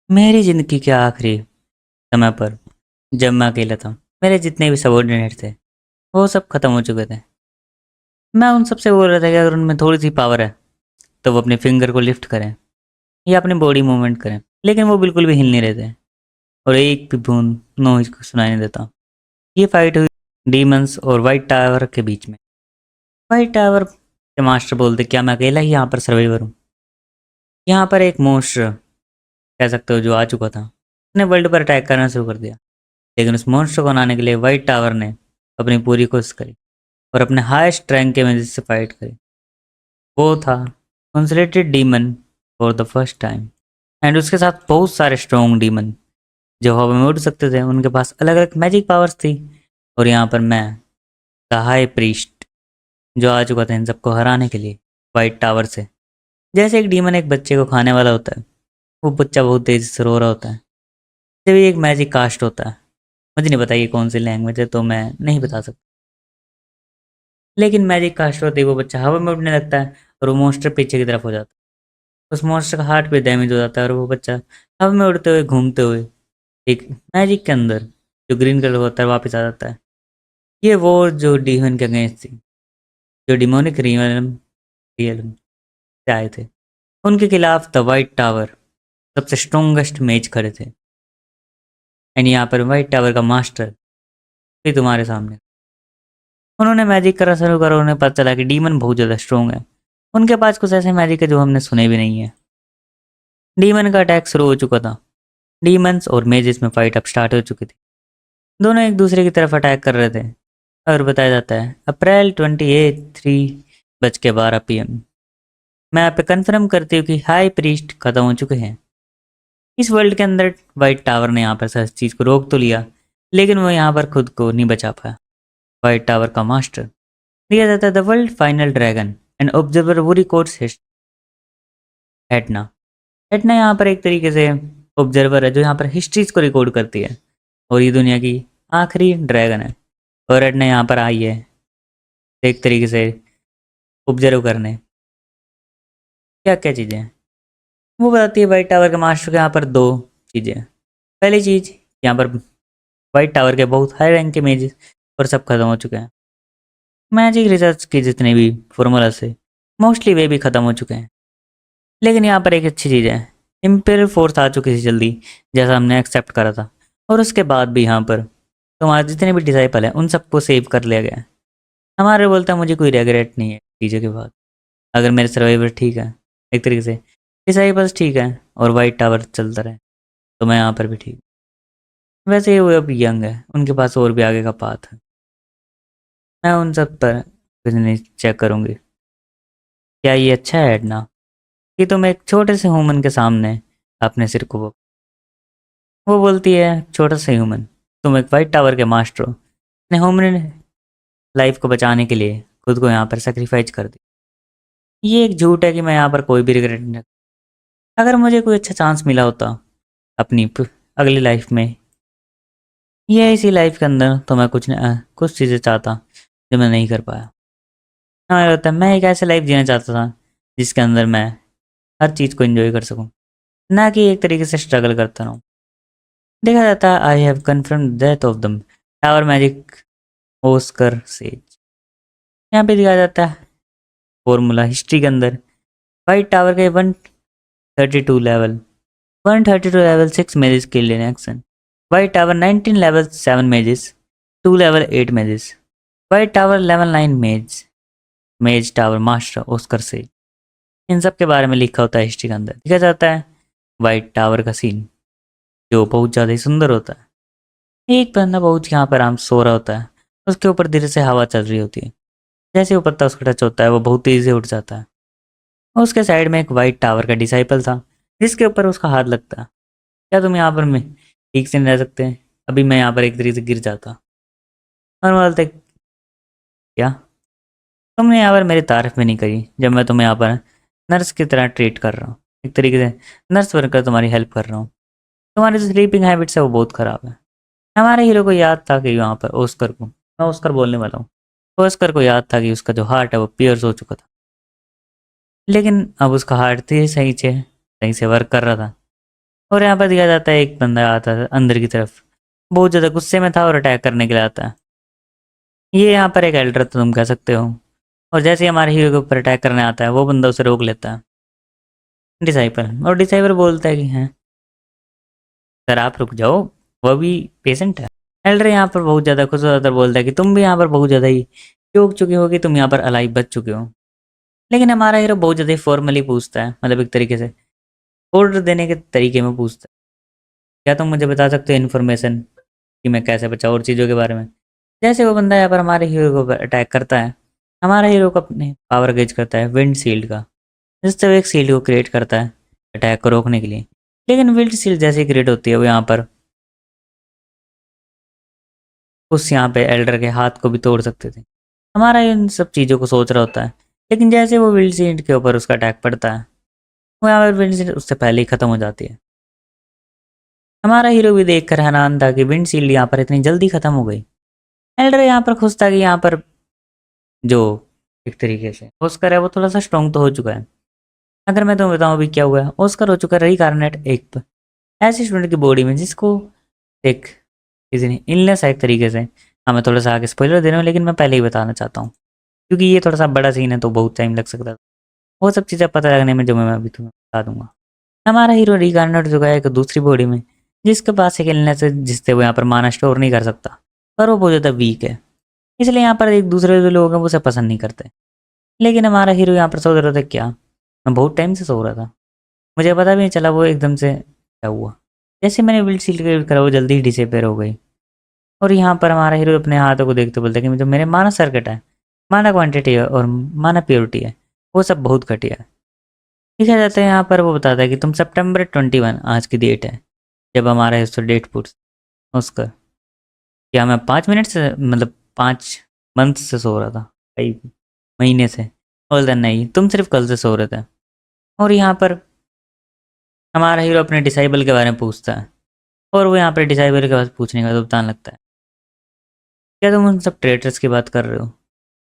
मेरी ज़िंदगी के आखिरी समय पर जब मैं अकेला था, मेरे जितने भी सबॉर्डिनेट थे, वो सब खत्म हो चुके थे। मैं उन सबसे बोल रहा था कि अगर उनमें थोड़ी-सी पावर है, तो वो अपने फिंगर को लिफ्ट करें या अपनी बॉडी मूवमेंट करें। लेकिन वो बिल्कुल भी हिल नहीं रहे थे और एक भी बूँद नॉइज़ को सुनाई नहीं देता। ये फाइट हुई डीमंस और व्हाइट टावर के बीच में। व्हाइट टावर के मास्टर बोलते, क्या मैं अकेला ही यहाँ पर सर्वाइवर हूँ? यहाँ पर एक मॉन्स्टर कह सकते हो जो आ चुका था। उसने वर्ल्ड पर अटैक करना शुरू कर दिया। लेकिन उस मॉन्स्टर को हराने के लिए व्हाइट टावर ने अपनी पूरी कोशिश करी और अपने हाईएस्ट रैंक के मैजिक से फाइट करी। वो था consolidated demon for the first time. And उसके साथ बहुत सारे स्ट्रॉन्ग डीमन जो हवा में उड़ सकते थे। उनके पास अलग अलग मैजिक पावर्स थी। और यहाँ पर मैं द हाई प्रीस्ट जो आ चुका था इन सबको हराने के लिए व्हाइट टावर से। जैसे एक डीमन एक बच्चे को खाने वाला होता है, वो बच्चा बहुत तेज़ी से रो रहा होता है। जब एक मैजिक कास्ट होता है, मुझे नहीं पता ये कौन सी लैंग्वेज है तो मैं नहीं बता सकता, लेकिन मैजिक कास्ट होते ही वो बच्चा हवा में उड़ने लगता है और वो मॉन्स्टर पीछे की तरफ हो जाता है। उस मॉन्स्टर का हार्ट भी डैमेज हो जाता है और वो बच्चा हवा में उड़ते हुए घूमते हुए एक मैजिक के अंदर जो ग्रीन कलर होता है वापस आ जाता है। ये वो जो डीमन के अगेंस्ट थी, जो डिमोनिक रियलम रियलम से आए थे। उनके खिलाफ द वाइट टावर सबसे स्ट्रोंगेस्ट मेज खड़े थे। एंड यहाँ पर वाइट टावर का मास्टर भी तुम्हारे सामने। उन्होंने मैजिक करना शुरू करा। उन्हें पता चला कि डीमन बहुत ज़्यादा स्ट्रोंग है। उनके पास कुछ ऐसे मैजिक है जो हमने सुने भी नहीं है। डीमन का अटैक शुरू हो चुका था। डीमंस और मेजेस में फाइट अब स्टार्ट हो चुकी थी। दोनों एक दूसरे की तरफ अटैक कर रहे थे। और बताया जाता है अप्रैल 28 3:12 PM। मैं यहाँ पे कंफर्म करती हूँ कि हाई प्रीस्ट खत्म हो चुके हैं। इस वर्ल्ड के अंदर वाइट टावर ने यहाँ पर हर चीज़ को रोक तो लिया, लेकिन वो यहाँ पर खुद को नहीं बचा पाया। वाइट टावर का मास्टर दिया जाता है the world final dragon and observer वो रिकॉर्ड्स एटना। एटना यहाँ पर एक तरीके से ऑब्जर्वर है जो यहाँ पर हिस्ट्रीज को रिकॉर्ड करती है और ये दुनिया की आखिरी ड्रैगन है। और एटना यहाँ पर आई है एक तरीके से ऑब्जर्व करने क्या क्या चीज़ें हैं। वो बताती है वाइट टावर के मास्टर के यहाँ पर दो चीज़ें हैं। पहली चीज़, यहाँ पर वाइट टावर के बहुत हाई रैंक के मेजेस और सब खत्म हो चुके हैं। मैजिक रिसर्च के जितने भी फॉर्मूला से मोस्टली वे भी ख़त्म हो चुके हैं। लेकिन यहाँ पर एक अच्छी चीज़ है, इम्पेरियल फोर्स आ चुकी थी जल्दी, जैसा हमने एक्सेप्ट करा था। और उसके बाद भी यहाँ पर तुम्हारे जितने भी डिसाइपल हैं उन सबको सेव कर लिया गया है। हमारे बोलता है मुझे कोई रेगरेट नहीं है चीज़ों के बाद। अगर मेरे सर्वाइवर ठीक है, एक तरीके से डिसाइपल्स ठीक है और वाइट टावर चलता रहे, तो मैं यहाँ पर भी ठीक। वैसे वो अब यंग है, उनके पास और भी आगे का पाथ है। मैं उन सब पर कुछ नहीं चेक करूँगी। क्या ये अच्छा है एडना कि तुम एक छोटे से ह्यूमन के सामने अपने सिर को वो बोलती है छोटा सा ह्यूमन, तुम एक वाइट टावर के मास्टर हो, अपने ह्यूमन लाइफ को बचाने के लिए खुद को यहाँ पर सेक्रीफाइस कर दी। ये एक झूठ है कि मैं यहाँ पर कोई भी रिग्रेट नहीं रखता। अगर मुझे कोई अच्छा चांस मिला होता अपनी अगली लाइफ में या इसी लाइफ के अंदर, तो मैं कुछ चीज़ें चाहता जो मैं नहीं कर पाया। हमें लगता है मैं एक ऐसे लाइफ जीना चाहता था जिसके अंदर मैं हर चीज़ को एंजॉय कर सकूं, ना कि एक तरीके से स्ट्रगल करता रहूं। देखा जाता है I have confirm death of them tower magic Oscar says. यहाँ पे दिखाया जाता है फॉर्मूला हिस्ट्री के अंदर वाइट टावर के 132 level 132 level 6 mazes killed in action. White tower 19 level 7 mazes 2 level 8 mazes. White tower level 9 मेज टावर मास्टर ओस्कर सेज। इन सब के बारे में लिखा होता है हिस्ट्री के अंदर। देखा जाता है वाइट टावर का सीन जो बहुत ज़्यादा ही सुंदर होता है। एक बंदा बहुत यहाँ पर आराम सो रहा होता है, उसके ऊपर धीरे से हवा चल रही होती है। जैसे वो पत्ता उसका टच होता है वो बहुत तेज़ी से उठ जाता है। और उसके साइड में एक वाइट टावर का डिसाइपल था जिसके ऊपर उसका हाथ लगता है। क्या तुम यहाँ पर मैं ठीक से नहीं रह सकते? अभी मैं यहाँ पर एक तरीके से गिर जाता। और बोलते क्या तुमने यहाँ पर मेरी तारीफ भी नहीं करी जब मैं तुम्हें यहाँ पर नर्स की तरह ट्रीट कर रहा हूँ, एक तरीके से नर्स बनकर तुम्हारी हेल्प कर रहा हूँ। तुम्हारी जो स्लीपिंग हैबिट्स है वो बहुत ख़राब है। हमारे हीरो को याद था कि वहाँ पर ओस्कर को, मैं ओस्कर बोलने वाला हूँ, ओस्कर को याद था कि उसका जो हार्ट है वो पियर्स हो चुका था। लेकिन अब उसका हार्ट सही से वर्क कर रहा था और यहाँ पर दिखाया जाता है एक बंदा आता है अंदर की तरफ, बहुत ज़्यादा गुस्से में था और अटैक करने के लिए आता है। ये यहाँ पर एक एल्डर तो तुम कह सकते हो। और जैसे ही हमारे हीरो के ऊपर अटैक करने आता है वो बंदा उसे रोक लेता है, डिसाइपल। और डिसाइपल बोलता है कि हैं सर आप रुक जाओ, वो भी पेशेंट है। एल्डर यहाँ पर बहुत ज़्यादा खुश होता है, बोलता है कि तुम भी यहाँ पर बहुत ज़्यादा ही चूक चुके हो कि तुम यहाँ पर अलाइव बच चुके हो। लेकिन हमारा हीरो बहुत ज़्यादा फॉर्मली पूछता है, मतलब एक तरीके से ऑर्डर देने के तरीके में पूछता है, क्या तुम मुझे बता सकते हो इन्फॉर्मेशन कि मैं कैसे बचाऊँ और चीज़ों के बारे में। जैसे वो बंदा यहाँ पर हमारे हीरो को अटैक करता है, हमारा हीरो को अपने पावर गेज करता है विंड शील्ड का, जिससे वो एक शील्ड को क्रिएट करता है अटैक को रोकने के लिए। लेकिन विंड शील्ड जैसे क्रिएट होती है वो यहाँ पर उस यहाँ पे एल्डर के हाथ को भी तोड़ सकते थे। हमारा इन सब चीज़ों को सोच रहा होता है, लेकिन जैसे वो विंड शील्ड के ऊपर उसका अटैक पड़ता है, वो यहाँ पर विंड शील्ड उससे पहले ही खत्म हो जाती है। हमारा हीरो भी देख कर हैरान था कि विंड शील्ड यहाँ पर इतनी जल्दी खत्म हो गई। एल्डर यहाँ पर खुश था कि यहाँ पर जो एक तरीके से ऑस्कर है वो थोड़ा सा स्ट्रॉन्ग तो हो चुका है। अगर मैं तुम्हें बताऊं अभी क्या हुआ है, ऑस्कर हो चुका है रीकार्नेट एक ऐसी स्टूडेंट की बॉडी में जिसको एक किसी ने इलनेस है एक तरीके से। हाँ मैं थोड़ा सा आगे स्पॉइलर दे रहा हूँ, लेकिन मैं पहले ही बताना चाहता हूँ क्योंकि ये थोड़ा सा बड़ा सीन है तो बहुत टाइम लग सकता है वो सब चीज़ें पता लगने में, जो मैं अभी तुम्हें बता दूंगा। हमारा हीरो रीकार्नेट हो चुका है एक दूसरी बॉडी में जिसके पास एक इलनेस है जिससे वो यहाँ पर माना स्टोर नहीं कर सकता, पर वो बहुत ज़्यादा वीक है, इसलिए यहाँ पर एक दूसरे जो लोग हैं वो उसे पसंद नहीं करते। लेकिन हमारा हीरो यहाँ पर सोच रहा था क्या, मैं बहुत टाइम से सो रहा था, मुझे पता भी नहीं चला वो एकदम से क्या हुआ। जैसे मैंने विंड शील्ड क्रिएट करा वो जल्दी ही डिसअपेयर हो गई। और यहाँ पर हमारा हीरो अपने हाथों को देखते बोलता है कि जो मेरे माना सर्किट है, माना क्वांटिटी है और माना प्योरिटी है, वो सब बहुत घटिया है। लिखा जाता है यहाँ पर, वो बताता है कि तुम September 21 आज की डेट है जब हमारा हिस्सा डेट पुट्स उसका, क्या मैं 5 मिनट से मतलब 5 मंथ से सो रहा था, कई महीने से। बोलता नहीं तुम सिर्फ कल से सो रहे थे। और यहाँ पर हमारा हीरो अपने डिसाइबल के बारे में पूछता है, और वो यहाँ पर डिसाइबल के पास पूछने का तो बताने लगता है, क्या तुम उन सब ट्रेटर्स की बात कर रहे हो,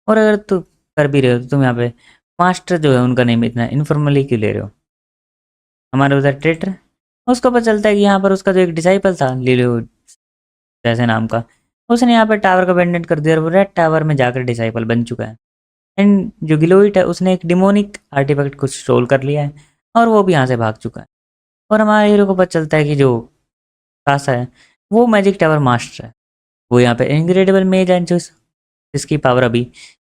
और अगर तुम कर भी रहे हो तो तुम यहाँ पे मास्टर जो है उनका नेम इतना इनफॉर्मली क्यों ले रहे हो। हमारे उधर ट्रेटर, उसको पता चलता है कि यहाँ पर उसका जो एक डिसाइपल था लिलो जैसे नाम का, उसने यहाँ पर टावर को अबेंडन कर दिया और वो रेड टावर में जाकर डिसाइपल बन चुका है। एंड जो गिलोइट है उसने एक डिमोनिक आर्टिफैक्ट को स्टोल कर लिया है और वो भी यहाँ से भाग चुका है। और हमारे हीरो को पता चलता है कि जो कासा है वो मैजिक टावर मास्टर है, वो यहाँ पे इनक्रेडिबल मेज है जो जिसकी पावर अभी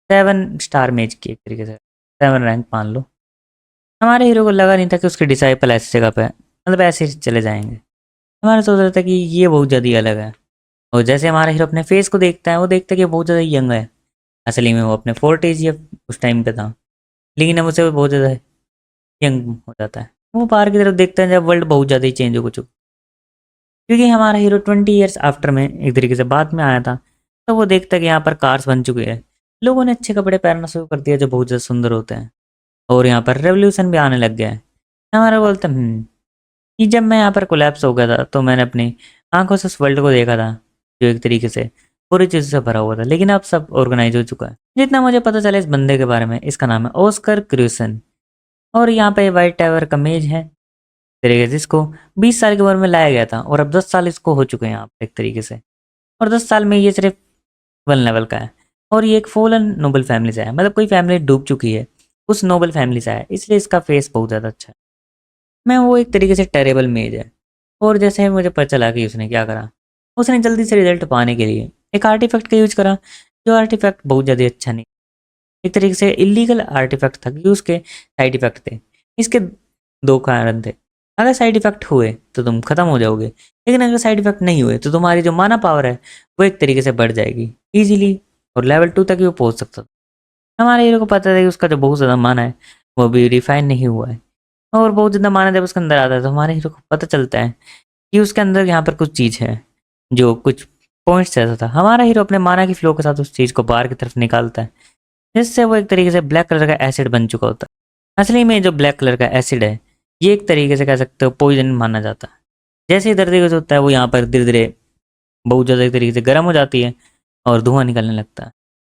7 स्टार मेज की एक तरीके से 7 रैंक मान लो। हमारे हीरो को लगा नहीं था कि उसके डिसाइपल ऐसी जगह पे मतलब ऐसे ही चले जाएंगे। हमारा सोच रहा था कि ये बहुत ज़्यादा ही अलग है। और जैसे हमारा हीरो अपने फेस को देखता है वो देखता है कि बहुत ज़्यादा यंग है, असली में वो अपने 40s या उस टाइम पे था, लेकिन अब उसे वो बहुत ज़्यादा यंग हो जाता है। वो बाहर की तरफ देखते हैं जब वर्ल्ड बहुत ज़्यादा ही चेंज हो चुका, क्योंकि हमारा हीरो 20 ईयर्स आफ्टर में एक तरीके से बाद में आया था। तो वो देखता है कि यहाँ पर कार्स बन चुके हैं, लोगों ने अच्छे कपड़े पहनना शुरू कर दिया जो बहुत ज़्यादा सुंदर होते हैं, और यहाँ पर रेवोल्यूशन भी आने लग गया है। हमारा बोलता है कि जब मैं यहाँ पर कोलैप्स हो गया था तो मैंने अपनी आंखों से उस वर्ल्ड को देखा था जो एक तरीके से पूरी चीज़ से भरा हुआ था, लेकिन अब सब ऑर्गेनाइज हो चुका है। जितना मुझे पता चला इस बंदे के बारे में, इसका नाम है ऑस्कर क्रूसन, और यहाँ पे वाइट टावर का मेज है तरीके से, जिसको 20 साल की उम्र में लाया गया था और अब 10 साल इसको हो चुके हैं यहाँ पे एक तरीके से। और 10 साल में ये सिर्फ 1 लेवल का है, और ये एक फॉलन नोबल फैमिली से है, मतलब कोई फैमिली डूब चुकी है उस नोबल फैमिली से है, इसलिए इसका फेस बहुत ज़्यादा अच्छा है। मैं वो एक तरीके से टेरेबल मेज है। और जैसे मुझे पता चला कि उसने क्या करा, उसने जल्दी से रिजल्ट पाने के लिए एक आर्टिफैक्ट का यूज करा, जो आर्टिफैक्ट बहुत ज़्यादा अच्छा नहीं, एक तरीके से इलीगल आर्टिफैक्ट था क्योंकि उसके साइड इफेक्ट थे। इसके 2 कारण थे, अगर साइड इफेक्ट हुए तो तुम खत्म हो जाओगे, लेकिन अगर साइड इफेक्ट नहीं हुए तो तुम्हारी जो माना पावर है वो एक तरीके से बढ़ जाएगी ईजिली, और लेवल 2 तक ही वो पहुंच सकता था। हमारे हीरो को पता था कि उसका जो बहुत ज़्यादा माना है वो भी रिफाइन नहीं हुआ है, और बहुत ज़्यादा माना जब उसके अंदर आता है तो हमारे हीरो को पता चलता है कि उसके अंदर यहाँ पर कुछ चीज़ है जो कुछ पॉइंट्स ऐसा था। हमारा हीरो अपने माना की फ्लो के साथ उस चीज़ को बाहर की तरफ निकालता है, जिससे वो एक तरीके से ब्लैक कलर का एसिड बन चुका होता है। असली में जो ब्लैक कलर का एसिड है ये एक तरीके से कह सकते हो पॉइजन माना जाता है। जैसे ही धरती कुछ होता है वो यहाँ पर धीरे धीरे बहुत ज़्यादा एक तरीके से गर्म हो जाती है और धुआं निकलने लगता है।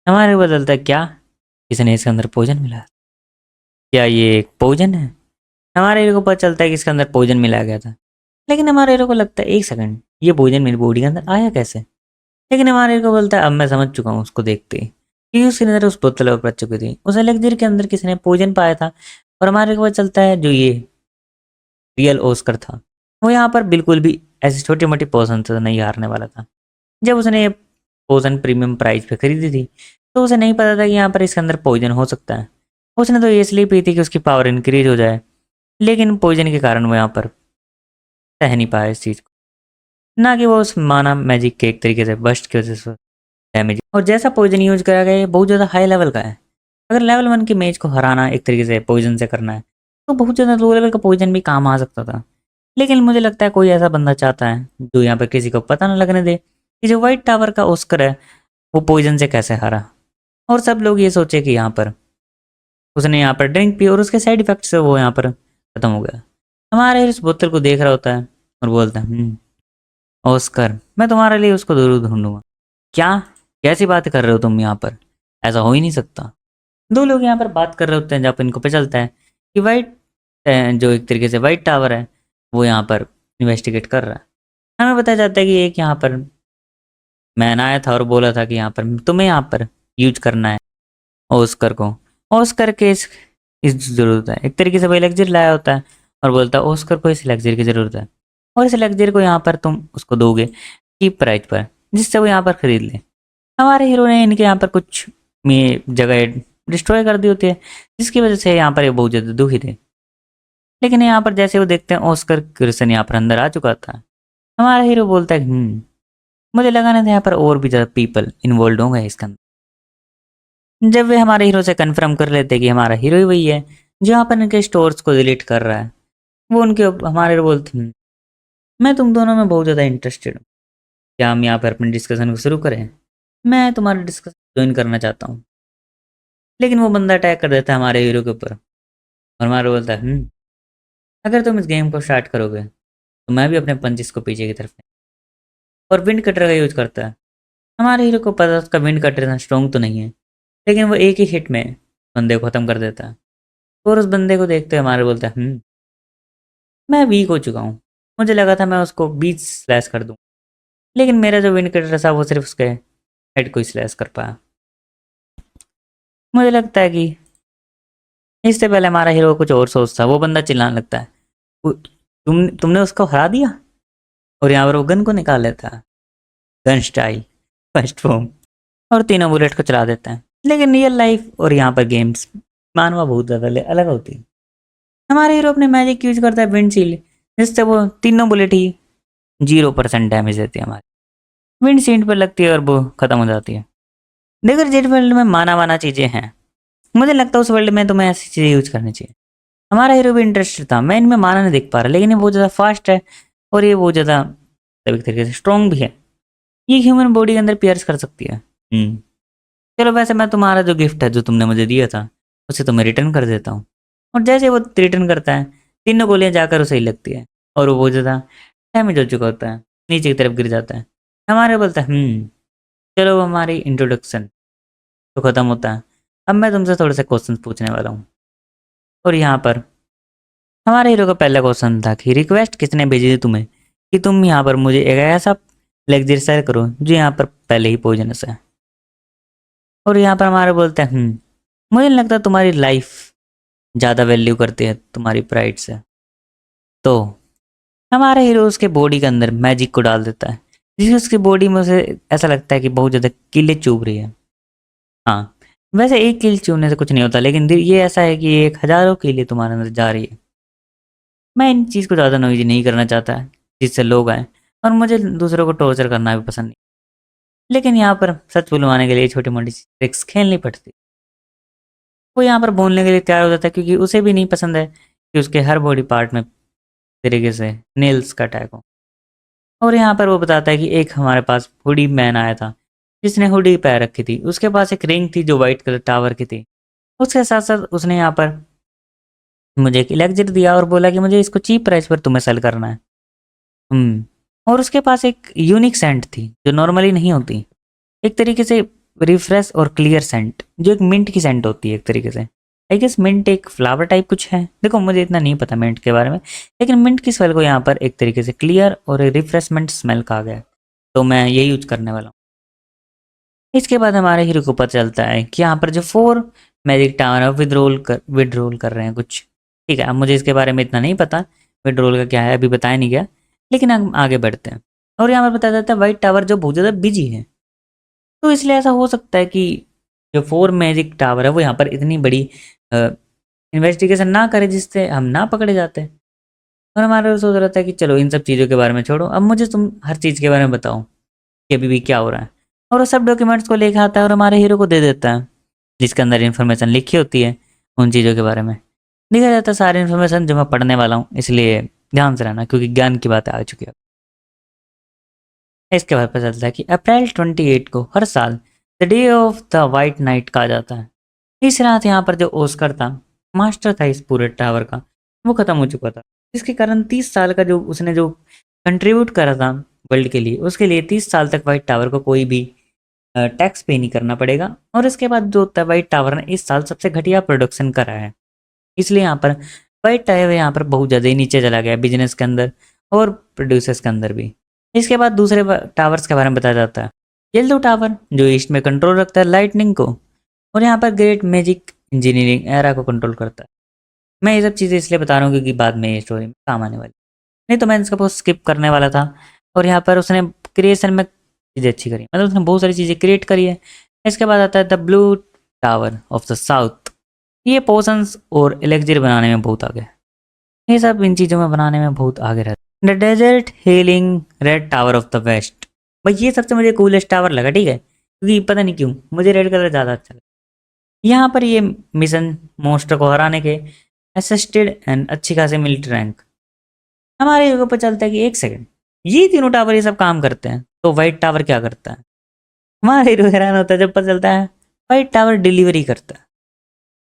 हमारे को बदलता है क्या इसने इसके अंदर पॉइजन मिला है? क्या ये एक पॉइजन है? हमारे हीरो को पता चलता है कि इसके अंदर पॉइजन मिलाया गया था, लेकिन हमारे हीरो को लगता है एक सेकंड, ये भोजन मेरी बॉडी के अंदर आया कैसे। लेकिन हमारे हीरो को बोलता है अब मैं समझ चुका हूँ उसको देखते ही, क्योंकि उसकी नजर उस बोतल पर पड़ चुकी थी। उस एलेक्सिर के अंदर किसी ने भोजन पाया था। और हमारे को पता चलता है जो ये रियल ऑस्कर था वो यहाँ पर बिल्कुल भी ऐसी छोटी मोटी पोर्शन से नहीं हारने वाला था। जब उसने ये पोर्शन प्रीमियम प्राइस पे खरीदी थी तो उसे नहीं पता था कि यहाँ पर इसके अंदर पॉइजन हो सकता है। उसने तो ये इसलिए पी थी कि उसकी पावर इंक्रीज हो जाए, लेकिन पॉइजन के कारण वो यहाँ पर सह नहीं पाया इस चीज़ को, ना कि वो उस माना मैजिक के एक तरीके से बस्ट की वजह से डैमेज। और जैसा पॉइजन यूज करा गया ये बहुत ज़्यादा हाई लेवल का है। अगर लेवल 1 की मैच को हराना एक तरीके से पॉइजन से करना है तो बहुत ज़्यादा लो लेवल का पॉइजन भी काम आ सकता था। लेकिन मुझे लगता है कोई ऐसा बंदा चाहता है जो यहाँ पर किसी को पता ना लगने दे कि जो व्हाइट टावर का ऑस्कर है वो पॉइजन से कैसे हारा। और सब लोग ये सोचे कि यहाँ पर उसने यहाँ पर ड्रिंक पी और उसके साइड इफेक्ट से वो यहाँ पर खत्म हो गया। हमारे इस बोतल को देख रहा होता है और बोलता है ऑस्कर मैं तुम्हारे लिए उसको जरूर ढूंढूंगा। क्या, कैसी बात कर रहे हो तुम यहाँ पर, ऐसा हो ही नहीं सकता। दो लोग यहाँ पर बात कर रहे होते हैं जब इनको पता चलता है कि वाइट जो एक तरीके से वाइट टावर है वो यहाँ पर इन्वेस्टिगेट कर रहा है। हमें बताया जाता है कि एक यहाँ पर मैन आया था और बोला था कि यहाँ पर तुम्हें यहाँ पर यूज करना है ऑस्कर को। ऑस्कर के इस ज़रूरत है, एक तरीके से वही लग्जरी लाया होता है और बोलता है ऑस्कर को इस लग्जरी की ज़रूरत है और इस लग्जरी को यहाँ पर तुम उसको दोगे चीप प्राइस पर जिससे वो यहाँ पर खरीद ले। हमारे हीरो ने इनके यहाँ पर कुछ में जगह डिस्ट्रॉय कर दी होती है जिसकी वजह से यहाँ पर ये बहुत ज़्यादा दुखी थे। लेकिन यहाँ पर जैसे वो देखते हैं ऑस्कर क्रिसन यहाँ पर अंदर आ चुका था। हमारा हीरो बोलता है मुझे लगा नहीं था यहाँ पर और भी ज़्यादा पीपल इन्वॉल्व होंगे इसके अंदर। जब वे हमारे हीरो से कंफर्म कर लेते हैं कि हमारा हीरो ही वही है जो यहाँ पर इनके स्टोर्स को डिलीट कर रहा है, वो उनके हमारे हीरो बोलते हैं मैं तुम दोनों में बहुत ज़्यादा इंटरेस्टेड हूँ, क्या हम यहाँ पर अपने डिस्कशन को शुरू करें, मैं तुम्हारा डिस्कशन ज्वाइन करना चाहता हूँ। लेकिन वो बंदा अटैक कर देता है हमारे हीरो के ऊपर और हमारा बोलता है अगर तुम इस गेम को स्टार्ट करोगे तो मैं भी अपने पंचिस को पीछे की तरफ और विंड कटर का यूज करता है। हमारे हीरो को पता उसका विंड कटर इतना स्ट्रॉन्ग तो नहीं है, लेकिन वो एक ही हिट में बंदे को ख़त्म कर देता है। और उस बंदे को देखते हुए हमारे बोलता है मैं वीक हो चुका हूँ, मुझे लगा था मैं उसको 20 स्लैश कर दूँ, लेकिन मेरा जो विंड कटर था वो सिर्फ उसके हेड को ही स्लैश कर पाया। मुझे लगता है कि इससे पहले हमारा हीरो कुछ और सोचता, वो बंदा चिल्लाने लगता है तुमने उसको हरा दिया। और यहाँ पर वो गन को निकाल लेता है, गन स्टाइल फर्स्ट फॉर्म, और तीनों बुलेट को चला देता है। लेकिन रियल लाइफ और यहाँ पर गेम्स मानवा बहुत ज़्यादा अलग होती है। हमारे हीरो अपने मैजिक यूज करता है विंडशील्ड जिससे वो तीनों बुलेट ही 0% डैमेज देती है हमारी विंडशील्ड पर लगती है और वो खत्म हो जाती है। देखो जेट वर्ल्ड में माना चीज़ें हैं, मुझे लगता है उस वर्ल्ड में तुम्हें ऐसी चीज़ें यूज करनी चाहिए। हमारा हीरो भी इंटरेस्टेड था, मैं इनमें माना नहीं देख पा रहा, लेकिन ये बहुत ज़्यादा फास्ट है और ये बहुत ज़्यादा एक तरीके से स्ट्रॉन्ग भी है, ये ह्यूमन बॉडी के अंदर पियर्स कर सकती है। चलो वैसे मैं तुम्हारा जो गिफ्ट है जो तुमने मुझे दिया था उसे तुम्हें रिटर्न कर देता हूँ। और जैसे वो रिटर्न करता है तीनों गोलियां जाकर उसे ही लगती है और वो बहुत ज़्यादा डैमेज हो चुका होता है, नीचे की तरफ गिर जाता है। हमारे बोलता है चलो हमारी इंट्रोडक्शन तो ख़त्म होता है, अब मैं तुमसे थोड़े से क्वेश्चन पूछने वाला हूँ। और यहाँ पर हमारे हीरो का पहला क्वेश्चन था कि रिक्वेस्ट किसने भेजी थी तुम्हें कि तुम यहाँ पर मुझे एक ऐसा लग्जरी शेयर करो जो यहाँ पर पहले ही पॉइजनस है। और यहाँ पर हमारे बोलते हैं मुझे नहीं लगता तुम्हारी लाइफ ज़्यादा वैल्यू करती है तुम्हारी प्राइड से। तो हमारा हीरो उसके बॉडी के अंदर मैजिक को डाल देता है जिससे उसकी बॉडी में उसे ऐसा लगता है कि बहुत ज़्यादा कीले चुभ रही है। हाँ वैसे एक कील चुभने से कुछ नहीं होता, लेकिन ये ऐसा है कि एक हज़ारों कीले तुम्हारे अंदर जा रही है। मैं इन चीज़ को ज़्यादा नॉइज़ी नहीं करना चाहता जिससे लोग आएँ, और मुझे दूसरों को टॉर्चर करना भी पसंद नहीं, लेकिन यहाँ पर सच बुलवाने के लिए छोटी मोटी ट्रिक्स खेलनी पड़ती। वो यहाँ पर बोलने के लिए तैयार हो जाता है क्योंकि उसे भी नहीं पसंद है कि उसके हर बॉडी पार्ट में तरीके से नेल्स का अटैक हो। और यहाँ पर वो बताता है कि एक हमारे पास हुडी मैन आया था जिसने हुडी पहन रखी थी, उसके पास एक रिंग थी जो वाइट कलर टावर की थी। उसके साथ साथ उसने यहाँ पर मुझे एक इलेक्ट्रिक दिया और बोला कि मुझे इसको चीप प्राइस पर तुम्हें सेल करना है। और उसके पास एक यूनिक सेंट थी जो नॉर्मली नहीं होती, एक तरीके से रिफ्रेश और क्लियर सेंट जो एक मिंट की सेंट होती है एक तरीके से, आई गेस मिंट एक फ्लावर टाइप कुछ है, देखो मुझे इतना नहीं पता मिंट के बारे में, लेकिन मिंट की स्मेल को यहाँ पर एक तरीके से क्लियर और रिफ्रेशमेंट स्मेल कहा गया है, तो मैं ये यूज करने वाला हूँ। इसके बाद हमारे हीरो को पता चलता है कि यहाँ पर जो 4 मैजिक टावर है विड्रोल कर रहे हैं कुछ। ठीक है, अब मुझे इसके बारे में इतना नहीं पता विड्रोल का क्या है, अभी बताया नहीं गया, लेकिन हम आगे बढ़ते हैं। और यहाँ पर बताया जाता है वाइट टावर जो बहुत ज़्यादा बिजी है, तो इसलिए ऐसा हो सकता है कि जो 4 मैजिक टावर है वो यहाँ पर इतनी बड़ी इन्वेस्टिगेशन ना करे जिससे हम ना पकड़े जाते। और हमारा सोच रहा था कि चलो इन सब चीज़ों के बारे में छोड़ो, अब मुझे तुम हर चीज़ के बारे में बताओ कि अभी भी क्या हो रहा है। और वो सब डॉक्यूमेंट्स को लेके आता है और हमारे हीरो को दे देता है, जिसके अंदर इन्फॉर्मेशन लिखी होती है उन चीज़ों के बारे में। लिखा जाता है सारी इन्फॉर्मेशन जो मैं पढ़ने वाला हूँ, इसलिए ध्यान से रहना क्योंकि ज्ञान की बातें आ चुकी है। इसके बाद पता चलता है कि अप्रैल 28 को हर साल the day of the white night कहा जाता है। इस रात यहाँ पर जो ऑस्कर था, मास्टर था इस पूरे टावर का, वो खत्म हो चुका था, जिसके कारण 30 साल का जो उसने जो कंट्रीब्यूट करा था वर्ल्ड के लिए, उसके लिए 30 साल तक वाइट टावर को कोई भी टैक्स पे नहीं करना पड़ेगा। और इसके बाद जो वाइट टावर ने इस साल सबसे घटिया प्रोडक्शन करा है, इसलिए यहाँ पर वाइट टावर यहाँ पर बहुत ज़्यादा ही नीचे चला गया बिजनेस के अंदर और प्रोड्यूसर्स के अंदर भी। इसके बाद दूसरे टावर्स के बारे में बताया जाता है। येलो टावर जो ईस्ट में कंट्रोल रखता है लाइटनिंग को, और यहाँ पर ग्रेट मैजिक इंजीनियरिंग एरा को कंट्रोल करता है। मैं ये सब चीज़ें इसलिए बता रहा हूँ क्योंकि बाद में ये स्टोरी में काम आने वाली, नहीं तो मैं इसका बहुत स्किप करने वाला था। और यहाँ पर उसने क्रिएशन में चीज़ें अच्छी करी, मतलब उसने बहुत सारी चीज़ें क्रिएट करी है। इसके बाद आता है the blue tower of the south, ये पोशंस और एलेक्जिर बनाने में बहुत आगे, ये सब इन चीज़ों में बनाने में बहुत आगे रहता है। The desert healing red tower of the west, भाई ये सबसे मुझे कूलेस्ट टावर लगा, ठीक है, क्योंकि पता नहीं क्यों मुझे रेड कलर ज़्यादा अच्छा लगा। यहाँ पर ये मिशन मॉन्स्टर को हराने के असिस्टेड एंड अच्छी खासी मिलिट्री रैंक। हमारे हीरो को पता चलता है कि एक सेकंड, ये तीनों टावर ये सब काम करते हैं, तो वाइट टावर क्या करता है। हमारा हीरो हैरान होता है जब पता चलता है वाइट टावर डिलीवरी करता है।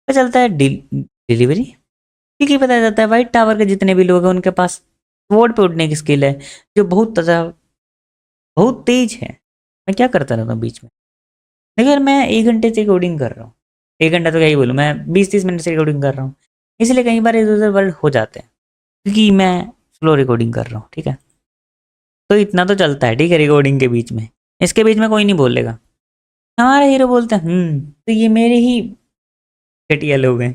पता चलता है डिलीवरी, क्योंकि पता चलता है वाइट टावर के जितने भी लोग हैं उनके पास स्वॉर्ड पे उड़ने की स्किल है जो बहुत तेज है। मैं क्या करता रहता हूँ बीच में, देखिए यार मैं 1 घंटे से रिकॉर्डिंग कर रहा हूँ, 1 घंटा तो क्या ही बोलूँ, मैं 20-30 मिनट से रिकॉर्डिंग कर रहा हूँ, इसलिए कई बार इधर उधर वर्ड हो जाते हैं क्योंकि मैं स्लो रिकॉर्डिंग कर रहा हूँ। ठीक है, तो इतना तो चलता है, ठीक है, रिकॉर्डिंग के बीच में, इसके बीच में कोई नहीं बोलेगा। हमारा हीरो बोलता है तो ये मेरे ही घटिया लोग हैं।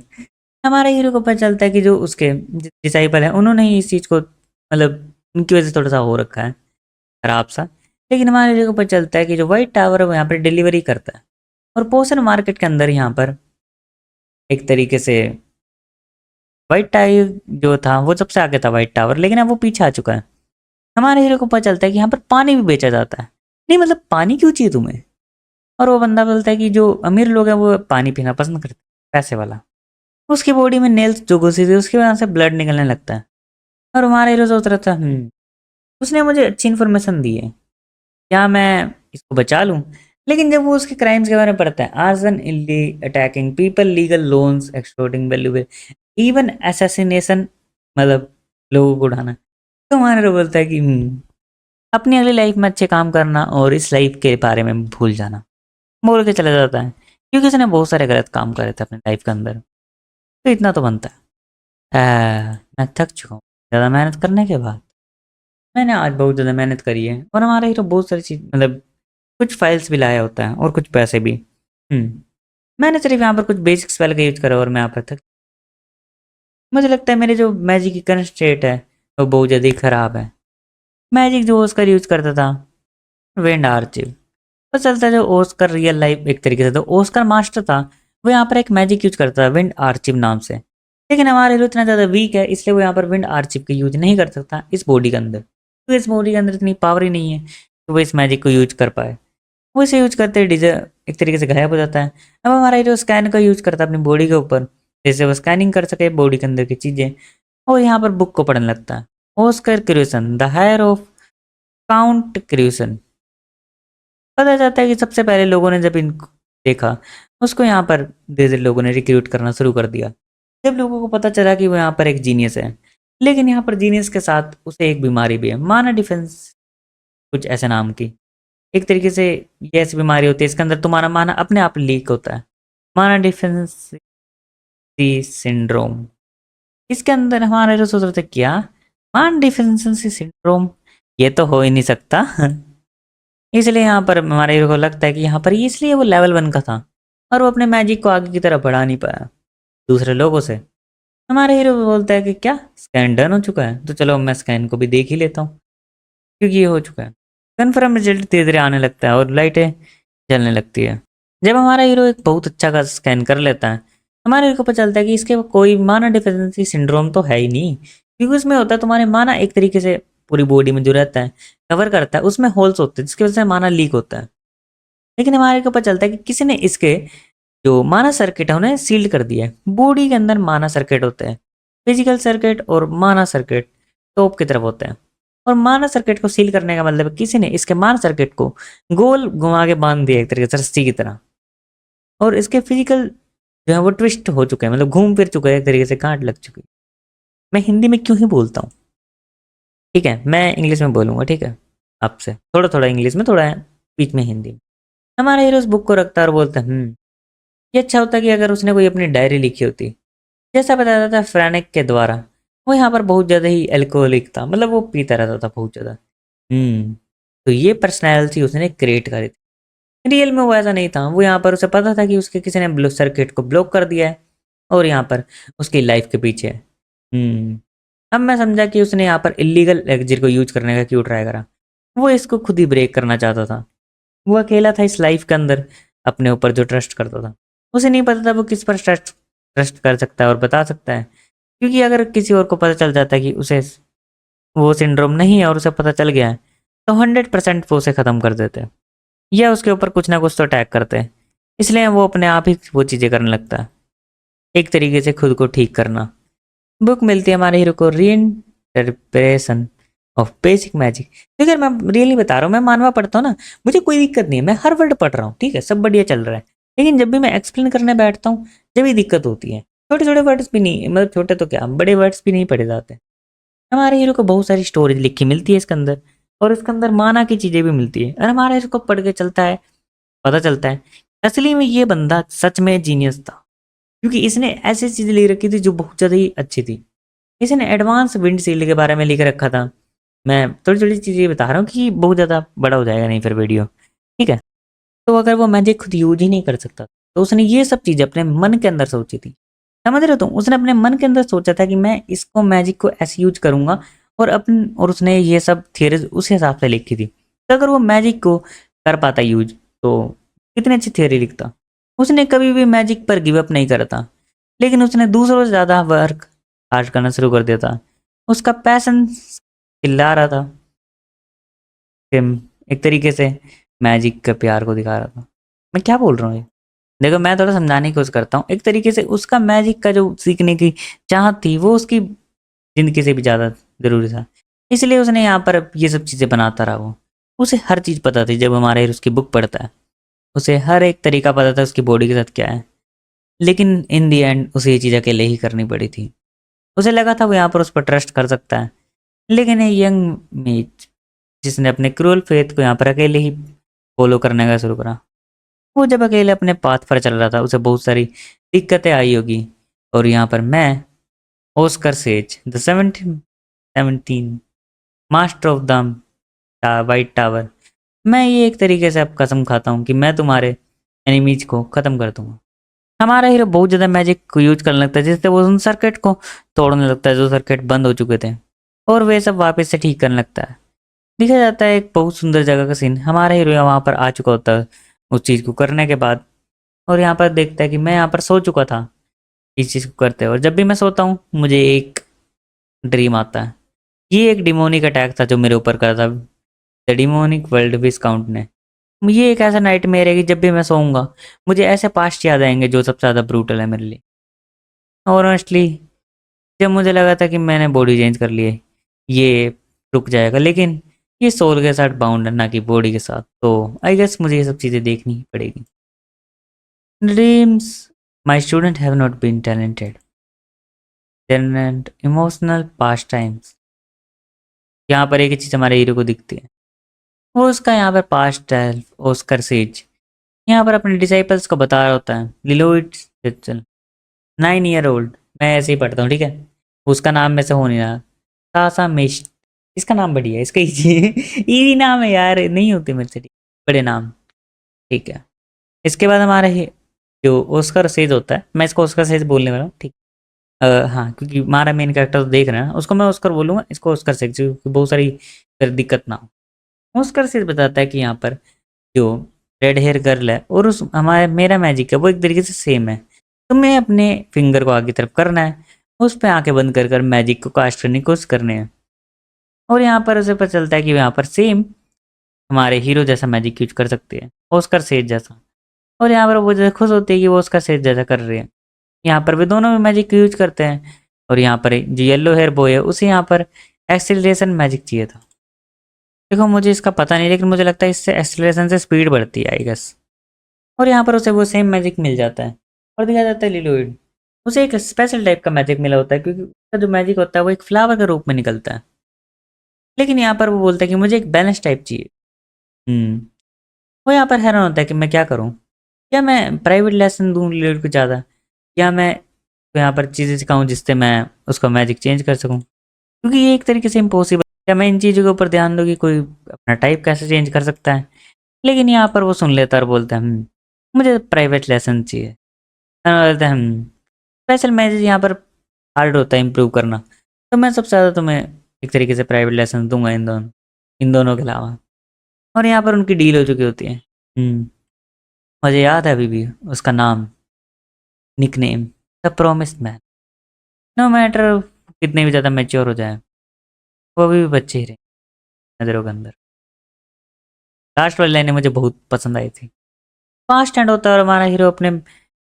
हमारे हीरो को पता चलता है कि जो उसके डिसाइपल हैं उन्होंने ही इस चीज़ को, मतलब उनकी वजह से थोड़ा सा हो रखा है खराब सा। लेकिन हमारे हीरो को पता चलता है कि जो वाइट टावर है वो यहाँ पर डिलीवरी करता है, और पोषण मार्केट के अंदर यहाँ पर एक तरीके से वाइट टावर जो था वो सबसे आगे था वाइट टावर, लेकिन अब वो पीछे आ चुका है। हमारे हीरो को पता चलता है कि यहाँ पर पानी भी बेचा जाता है। नहीं मतलब पानी क्यों चाहिए तुम्हें, और वो बंदा बोलता है कि जो अमीर लोग हैं वो पानी पीना पसंद करते हैं, पैसे वाला। उसकी बॉडी में नेल्स जो घुसी थी उसकी वजह से ब्लड निकलने लगता है। और हमारा हीरो सोच रहा था उसने मुझे अच्छी इन्फॉर्मेशन दी है, क्या मैं इसको बचा लूँ। लेकिन जब वो उसके क्राइम्स के बारे में पढ़ता है, आर्सन, इल्ली, attacking people, legal loans, extorting valuable, even assassination, मतलब लोगों को उड़ाना, तो हमारा हीरो बोलता है कि अपनी अगली लाइफ में अच्छे काम करना और इस लाइफ के बारे में भूल जाना, बोल के चला जाता है, क्योंकि उसने बहुत सारे गलत काम करे थे अपनी लाइफ के अंदर। तो इतना तो बनता है। मैं थक चुका हूँ ज़्यादा मेहनत करने के बाद, मैंने आज बहुत ज़्यादा मेहनत करी है, और हमारा हीरो बहुत सारी चीज़, मतलब कुछ फाइल्स भी लाया होता है और कुछ पैसे भी। मैंने सिर्फ यहाँ पर कुछ बेसिक स्पेल का यूज करा और मैं यहाँ पर थक, मुझे लगता है मेरे जो मैजिक की करंट स्टेट है वो बहुत ज़्यादा ही ख़राब है। मैजिक जो ओस्कर यूज करता था विंड आर्चिव, पता चलता है जो ओस्कर रियल लाइफ एक तरीके से तो ओस्कर मास्टर था, वो यहाँ पर एक मैजिक यूज करता था विंड आर्चिव नाम से। लेकिन हमारा हीरो इतना ज़्यादा वीक है इसलिए वो यहाँ पर विंड आर्चिव का यूज नहीं कर सकता इस बॉडी के अंदर, तो इस बॉडी के अंदर इतनी पावर ही नहीं है कि वो इस मैजिक को यूज कर पाए। वो इसे यूज करते डीजे एक तरीके से गायब हो जाता है। अब हमारा हीरो स्कैन का यूज करता है अपनी बॉडी के ऊपर, जैसे वो स्कैनिंग कर सके बॉडी के अंदर की चीज़ें, और यहाँ पर बुक को पढ़ने लगता है, Oscar Crusen the heir of count Crusen. पता जाता है कि सबसे पहले लोगों ने जब इनको देखा, उसको यहाँ पर धीरे धीरे लोगों ने रिक्रूट करना शुरू कर दिया, जब लोगों को पता चला कि वो यहाँ पर एक जीनियस है। लेकिन यहाँ पर जीनियस के साथ उसे एक बीमारी भी है, माना डिफेंस कुछ ऐसे नाम की, एक तरीके से ये ऐसी बीमारी होती है इसके अंदर तुम्हारा माना अपने आप लीक होता है, माना डिफेंस सिंड्रोम। इसके अंदर हमारा हीरो सोच रहे थे क्या मान डिफिशिएंसी सिंड्रोम, ये तो हो ही नहीं सकता। इसलिए यहाँ पर हमारे हीरो को लगता है कि यहाँ पर इसलिए वो लेवल 1 का था और वो अपने मैजिक को आगे की तरफ बढ़ा नहीं पाया दूसरे लोगों से। हमारा हीरो बोलता है कि क्या स्कैन डन हो चुका है, तो चलो मैं स्कैन को भी देख ही लेता हूँ क्योंकि ये हो चुका है। कन्फर्म रिजल्ट धीरे धीरे आने लगता है और लाइटें जलने लगती है। जब हमारा हीरो एक बहुत अच्छा का स्कैन कर लेता है, हमारे हीरो को पता चलता है कि इसके कोई माना डिफिशिएंसी सिंड्रोम तो है ही नहीं, क्योंकि उसमें होता है तुम्हारे माना एक तरीके से पूरी बॉडी में जो रहता है कवर करता है, उसमें होल्स होते हैं जिसकी वजह से माना लीक होता है। लेकिन हमारे को पता चलता है कि किसी ने इसके जो माना सर्किट है उन्हें सील्ड कर दिया है। बॉडी के अंदर माना सर्किट होते हैं, फिजिकल सर्किट और माना सर्किट टॉप की तरफ होते हैं। और माना सर्किट को सील करने का मतलब है किसी ने इसके माना सर्किट को गोल घुमा के बांध दिया एक तरीके से रस्सी की तरह, और इसके फिजिकल जो है वो ट्विस्ट हो चुके हैं, मतलब घूम फिर चुके हैं, एक तरीके से गांठ लग चुकी है। मैं हिंदी में क्यों ही बोलता हूँ, ठीक है मैं इंग्लिश में बोलूंगा, ठीक है आपसे थोड़ा थोड़ा इंग्लिश में, थोड़ा बीच में हिंदी में। हमारा हीरो उस बुक को रखता है और बोलता है ये अच्छा होता कि अगर उसने कोई अपनी डायरी लिखी होती। जैसा बताया था फ्रैनिक के द्वारा, वो यहाँ पर बहुत ज़्यादा ही अल्कोहलिक था, मतलब वो पीता रहता था बहुत ज़्यादा। तो ये पर्सनैलिटी उसने क्रिएट करी थी। रियल में वो ऐसा नहीं था, वो यहाँ पर उसे पता था कि उसके किसी ने सर्किट को ब्लॉक कर दिया है और यहाँ पर उसकी लाइफ के पीछे है। अब मैं समझा कि उसने यहाँ पर इलीगल एग्जिट को यूज करने का क्यों ट्राई करा। वो इसको खुद ही ब्रेक करना चाहता था। वो अकेला था इस लाइफ के अंदर अपने ऊपर जो ट्रस्ट करता था। उसे नहीं पता था वो किस पर ट्रस्ट ट्रस्ट कर सकता है और बता सकता है, क्योंकि अगर किसी और को पता चल जाता है कि उसे वो सिंड्रोम नहीं है और उसे पता चल गया है, तो 100% वो उसे ख़त्म कर देते हैं या उसके ऊपर कुछ ना कुछ तो अटैक करते हैं। इसलिए वो अपने आप ही वो चीज़ें करने लगता है, एक तरीके से खुद को ठीक करना। बुक मिलती है हमारे हीरो को रीइंटरप्रेशन ऑफ बेसिक मैजिक। देखिए मैं रियली बता रहा हूँ, मैं मानवा पढ़ता हूँ ना, मुझे कोई दिक्कत नहीं है, मैं हर वर्ड पढ़ रहा हूँ, ठीक है सब बढ़िया चल रहा है। लेकिन जब भी मैं एक्सप्लेन करने बैठता हूँ जब भी दिक्कत होती है। छोटे छोटे वर्ड्स भी नहीं, मतलब छोटे तो क्या बड़े वर्ड्स भी नहीं पढ़े जाते। हमारे हीरो को बहुत सारी स्टोरेज लिखी मिलती है इसके अंदर, और इसके अंदर माना की चीज़ें भी मिलती है, और हमारा हीरो को पढ़ के चलता है, पता चलता है असली में ये बंदा सच में जीनियस था, क्योंकि इसने ऐसी चीज़ें लिख रखी थी जो बहुत ज़्यादा ही अच्छी थी। इसने एडवांस विंडशील्ड के बारे में लिख रखा था। मैं थोड़ी थोड़ी चीज़ें बता रहा हूँ कि बहुत ज़्यादा बड़ा हो जाएगा नहीं फिर वीडियो, ठीक है। तो अगर वो मैजिक खुद यूज ही नहीं कर सकता तो उसने ये सब चीज़ें अपने मन के अंदर सोची थी। समझ रहे हो तुम, उसने अपने मन के अंदर सोचा था कि मैं इसको मैजिक को ऐसे यूज करूंगा, और उसने ये सब थियरीज उस हिसाब से लिखी थी। तो अगर वो मैजिक को कर पाता यूज तो कितनी अच्छी थियरी लिखता। उसने कभी भी मैजिक पर गिव अप नहीं करता, लेकिन उसने दूसरों से ज़्यादा वर्क हार्ड करना शुरू कर दिया था। उसका पैशन चिल्ला रहा था, एक तरीके से मैजिक का प्यार को दिखा रहा था। मैं क्या बोल रहा हूँ ये, देखो मैं थोड़ा समझाने की कोशिश करता हूँ। एक तरीके से उसका मैजिक का जो सीखने की चाहत थी वो उसकी ज़िंदगी से भी ज़्यादा ज़रूरी था, इसलिए उसने यहाँ पर ये सब चीज़ें बनाता रहा। वो उसे हर चीज़ पता थी। जब हमारे उसकी बुक पढ़ता है उसे हर एक तरीका पता था उसकी बॉडी के साथ क्या है, लेकिन इन दी एंड उसे ये चीज़ अकेले ही करनी पड़ी थी। उसे लगा था वो यहाँ पर उस पर ट्रस्ट कर सकता है, लेकिन ये यंग मीच जिसने अपने क्रूअल फेथ को यहाँ पर अकेले ही फॉलो करने का शुरू करा, वो जब अकेले अपने पाथ पर चल रहा था उसे बहुत सारी दिक्कतें आई होगी। और यहाँ पर मैं Oscar says the 17 master of the white tower, मैं ये एक तरीके से अब कसम खाता हूँ कि मैं तुम्हारे एनिमीज को ख़त्म कर दूंगा। हमारा हीरो बहुत ज़्यादा मैजिक को यूज करने लगता है, जिससे वो उन सर्किट को तोड़ने लगता है जो सर्किट बंद हो चुके थे, और वे सब वापस से ठीक करने लगता है। दिखा जाता है एक बहुत सुंदर जगह का सीन। हमारा हीरो वहाँ पर आ चुका होता है उस चीज़ को करने के बाद, और यहाँ पर देखता है कि मैं यहाँ पर सो चुका था इस चीज़ को करते, और जब भी मैं सोता हूँ मुझे एक ड्रीम आता है। ये एक डिमोनिक अटैक था जो मेरे ऊपर करा था द डिमोनिक वर्ल्ड विस्काउंट ने। ये एक ऐसा नाइटमेयर है कि जब भी मैं सोऊंगा मुझे ऐसे पास्ट याद आएंगे जो सबसे ज़्यादा ब्रूटल है मेरे लिए। और ऑनेस्टली जब मुझे लगा था कि मैंने बॉडी चेंज कर ली है, ये रुक जाएगा, लेकिन ये सोल के साथ बाउंड है ना कि बॉडी के साथ, तो आई गेस मुझे ये सब चीज़ें देखनी ही पड़ेगी। Dreams my student have not been talented and emotional past times. यहाँ पर एक चीज़ हमारे हीरो को दिखती है, वो उसका यहाँ पर पास्ट सेल्फ ऑस्कर सेज यहाँ पर अपने डिसाइपल्स को बता रहा होता है लिलोइड 9 ईयर ओल्ड, मैं ऐसे ही पढ़ता हूँ, ठीक है। उसका नाम में से हो नहीं रहा। सासा मेश, इसका नाम बढ़िया है, इसका इजी इजी नाम है यार, नहीं होते मेरे से बड़े नाम, ठीक है। इसके बाद हमारा ये जो ऑस्कर सेज होता है, मैं इसको ऑस्कर सेज बोलने वाला हूँ, ठीक। हाँ, क्योंकि हमारा मेन कैरेक्टर तो देख रहे हैं ना, उसको मैं ऑस्कर बोलूँगा, इसको ऑस्कर सेज, क्योंकि बहुत सारी फिर दिक्कत ना हो। ऑस्कर सेज बताता है कि यहाँ पर जो रेड हेयर गर्ल है और उस हमारे मेरा मैजिक है वो एक तरीके से सेम है। तुम्हें अपने फिंगर को आगे तरफ करना है, उस पे आंखें बंद कर कर मैजिक को कास्ट करने की कोशिश करने हैं। और यहाँ पर उसे पता चलता है कि यहाँ पर सेम हमारे हीरो जैसा मैजिक यूज कर सकते हैं, ऑस्कर सेज जैसा। और यहाँ पर वो जैसे खुश होती है कि वो ऑस्कर सेज जैसा कर रहे हैं। यहाँ पर भी दोनों मैजिक यूज करते हैं। और यहाँ पर जो येलो हेयर बॉय है उसे यहाँ पर एक्सीलरेशन मैजिक चाहिए था। देखो मुझे इसका पता नहीं, लेकिन मुझे लगता है इससे एक्सीलरेशन से स्पीड बढ़ती है आई गेस। और यहाँ पर उसे वो सेम मैजिक मिल जाता है और दिखाया जाता है लिलोइड। उसे एक स्पेशल टाइप का मैजिक मिला होता है, क्योंकि उसका जो मैजिक होता है वो एक फ्लावर के रूप में निकलता है। लेकिन यहाँ पर वो बोलता है कि मुझे एक बैलेंस टाइप चाहिए। वो यहाँ पर हैरान होता है कि मैं क्या करूँ, क्या मैं प्राइवेट लेसन दूँ लिलोइड को ज़्यादा, या मैं तो यहाँ पर चीज़ें सिखाऊँ जिससे मैं उसका मैजिक चेंज कर सकूँ, क्योंकि ये एक तरीके से इम्पॉसिबल। क्या मैं इन चीज़ों के ऊपर ध्यान दूँ कि कोई अपना टाइप कैसे चेंज कर सकता है। लेकिन यहाँ पर वो सुन लेता है और बोलता है मुझे प्राइवेट लेसन चाहिए। बोलता है स्पेशल मैसेज यहाँ पर हार्ड होता है इम्प्रूव करना, तो मैं सबसे ज़्यादा तुम्हें एक तरीके से प्राइवेट लेसन दूंगा इन दोनों के अलावा। और यहाँ पर उनकी डील हो चुकी होती है। मुझे याद है अभी भी उसका नाम, nick name, the promised man. No matter कितने भी ज़्यादा मैच्योर हो जाए, वो अभी भी बच्चे ही रहे नज़रों के अंदर। लास्ट वाली लाइनें मुझे बहुत पसंद आई थी। फास्ट एंड होता है और हमारा हीरो अपने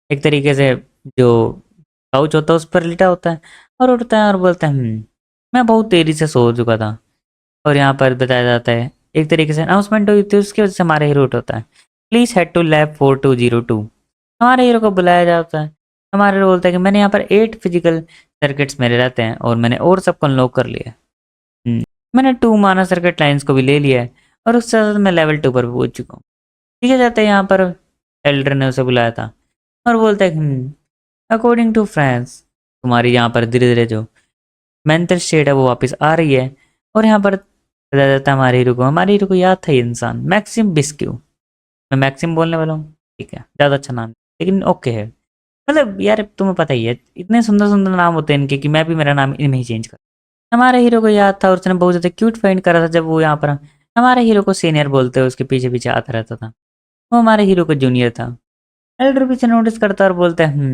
एक तरीके से जो काउच होता है उस पर लेटा होता है और उठता है और बोलता है मैं बहुत देरी से सो चुका था। और यहाँ पर बताया जाता है एक तरीके से अनाउंसमेंट हुई थी, उसकी वजह से हमारा हीरो होता है प्लीज़ हेड टू लैब 4202। हमारे हीरो को बुलाया जाता है। हमारा हीरो बोलता है कि मैंने यहाँ पर 8 फिजिकल सर्किट्स मेरे रहते हैं और मैंने और सबको अनलॉक कर लिया है। मैंने 2 माना सर्किट लाइन्स को भी ले लिया है और उससे ज़्यादा मैं लेवल 2 पर भी पहुँच चुका हूँ। ठीक है, जाते हैं यहाँ पर एल्डर ने उसे बुलाया था और बोलता है अकॉर्डिंग टू फ्रेंड्स तुम्हारी यहाँ पर धीरे धीरे जो मेंटल स्टेट है वो वापस आ रही है। और यहाँ पर बताया जाता है हमारे हीरो को याद था ये इंसान मैक्सिम बिस्क्यू। मैं मैक्सिम बोलने वाला हूँ, ठीक है, ज़्यादा अच्छा नाम लेकिन ओके है। मतलब यार तुम्हें पता ही है इतने सुंदर सुंदर नाम होते हैं इनके कि मैं भी मेरा नाम इनमें ही चेंज कर। हमारे हीरो को याद था और उसने बहुत ज़्यादा क्यूट फाइंड करा था जब वो यहाँ पर हमारे हीरो को सीनियर बोलते हुए उसके पीछे पीछे आता रहता था। वो हमारे हीरो का जूनियर था। एल्डर पीछे नोटिस करता और बोलता है